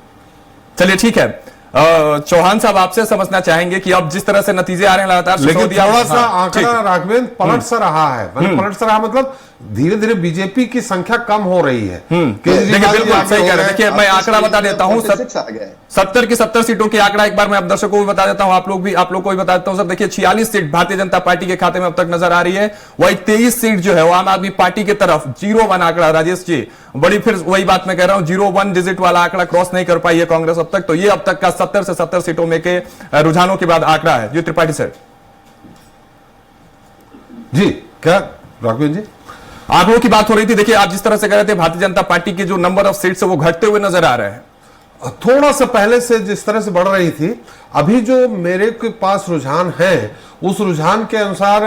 चलिए ठीक है, चौहान साहब आपसे समझना चाहेंगे कि अब जिस तरह से नतीजे आ रहे हैं लगातार, लेकिन थोड़ा सा आंकड़ा राघवेंद्र पलट सा रहा है, पलट सा रहा मतलब धीरे धीरे बीजेपी की संख्या कम हो रही है। देखिए बिल्कुल सही कह रहे हैं। देखिए मैं आंकड़ा बता देता हूं, 70 की 70 सीटों की आंकड़ा एक बार मैं आप दर्शकों को भी बता देता हूं, आप लोग को भी बता देता हूं। सर देखिए 46 सीट भारतीय जनता पार्टी के खाते में अब तक नजर आ रही है, वही 23 सीट जो है वो आम आदमी पार्टी की तरफ। 0-1 आंकड़ा राजेश जी, बड़ी फिर वही बात मैं कह रहा हूं, 0-1 डिजिट वाला आंकड़ा क्रॉस नहीं कर पाई है कांग्रेस अब तक। तो ये अब तक का 70 से 70 सीटों में के रुझानों के बाद आंकड़ा है। जी त्रिपाठी सर जी, क्या राघवेंद्र जी आंकड़ों की बात हो रही थी। देखिए आप जिस तरह से कह रहे थे भारतीय जनता पार्टी के जो नंबर ऑफ सीट्स है वो घटते हुए नजर आ रहे हैं, थोड़ा सा पहले से जिस तरह से बढ़ रही थी। अभी जो मेरे के पास रुझान है, उस रुझान के अनुसार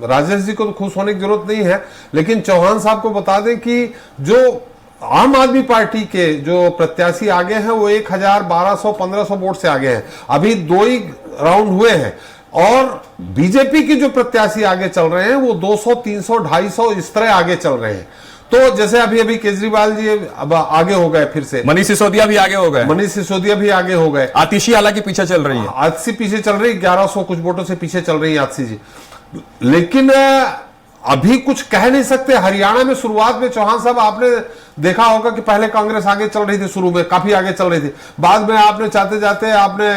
राजेश जी को तो खुश होने की जरूरत नहीं है, लेकिन चौहान साहब को बता दें कि जो आम आदमी पार्टी के जो प्रत्याशी आगे हैं वो 1000-1200-1500 वोट से आगे हैं। अभी 2 ही राउंड हुए हैं, और बीजेपी की जो प्रत्याशी आगे चल रहे हैं वो 200, 300, 250 इस तरह आगे चल रहे हैं। तो जैसे अभी केजरीवाल जी अब आगे हो गए, फिर से मनीष सिसोदिया भी आगे हो गए, भी आगे हो गए। आतिशी हालांकि पीछे चल रही है, आतिशी पीछे चल रही है, 1100 कुछ वोटों से पीछे चल रही है आतिशी जी। लेकिन अभी कुछ कह नहीं सकते। हरियाणा में शुरुआत में चौहान साहब आपने देखा होगा कि पहले कांग्रेस आगे चल रही थी, शुरू में काफी आगे चल रही थी, बाद में आपने जाते जाते आपने,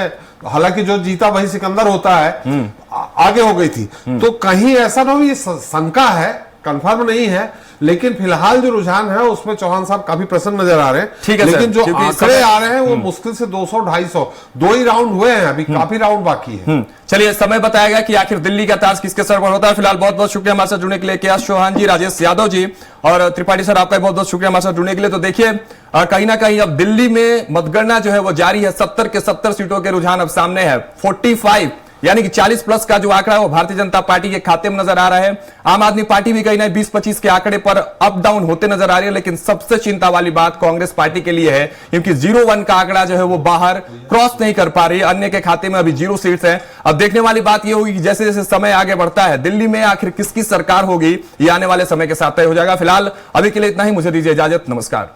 हालांकि जो जीता वही सिकंदर होता है, आगे हो गई थी। तो कहीं ऐसा ना हो, ये शंका है, कंफर्म नहीं है, लेकिन फिलहाल जो रुझान है उसमें चौहान साहब काफी प्रसन्न नजर आ रहे हैं। ठीक है सर, लेकिन जो क्योंकि आंकड़े आ रहे हैं वो मुश्किल से 200-250, 2 ही राउंड हुए हैं, अभी काफी राउंड बाकी है। चलिए, समय बताएगा कि आखिर दिल्ली का ताज किसके सर पर होता है। फिलहाल बहुत बहुत शुक्रिया हमारे साथ जुड़ने के लिए केएस चौहान जी, राजेश यादव जी और त्रिपाठी सर, आपका बहुत बहुत शुक्रिया हमारे साथ जुड़ने के लिए। तो देखिए, कहीं ना कहीं अब दिल्ली में मतगणना जो है वो जारी है। 70 के 70 सीटों के रुझान अब सामने है। 45 यानी कि 40 प्लस का जो आंकड़ा है वो भारतीय जनता पार्टी के खाते में नजर आ रहा है। आम आदमी पार्टी भी कहीं ना 20-25 के आंकड़े पर अप डाउन होते नजर आ रही है। लेकिन सबसे चिंता वाली बात कांग्रेस पार्टी के लिए है, क्योंकि 0-1 का आंकड़ा जो है वो बाहर क्रॉस नहीं कर पा रही है। अन्य के खाते में अभी 0 सीट्स है। अब देखने वाली बात यह होगी कि जैसे जैसे समय आगे बढ़ता है, दिल्ली में आखिर किसकी सरकार होगी, ये आने वाले समय के साथ तय हो जाएगा। फिलहाल अभी के लिए इतना ही, मुझे दीजिए इजाजत, नमस्कार।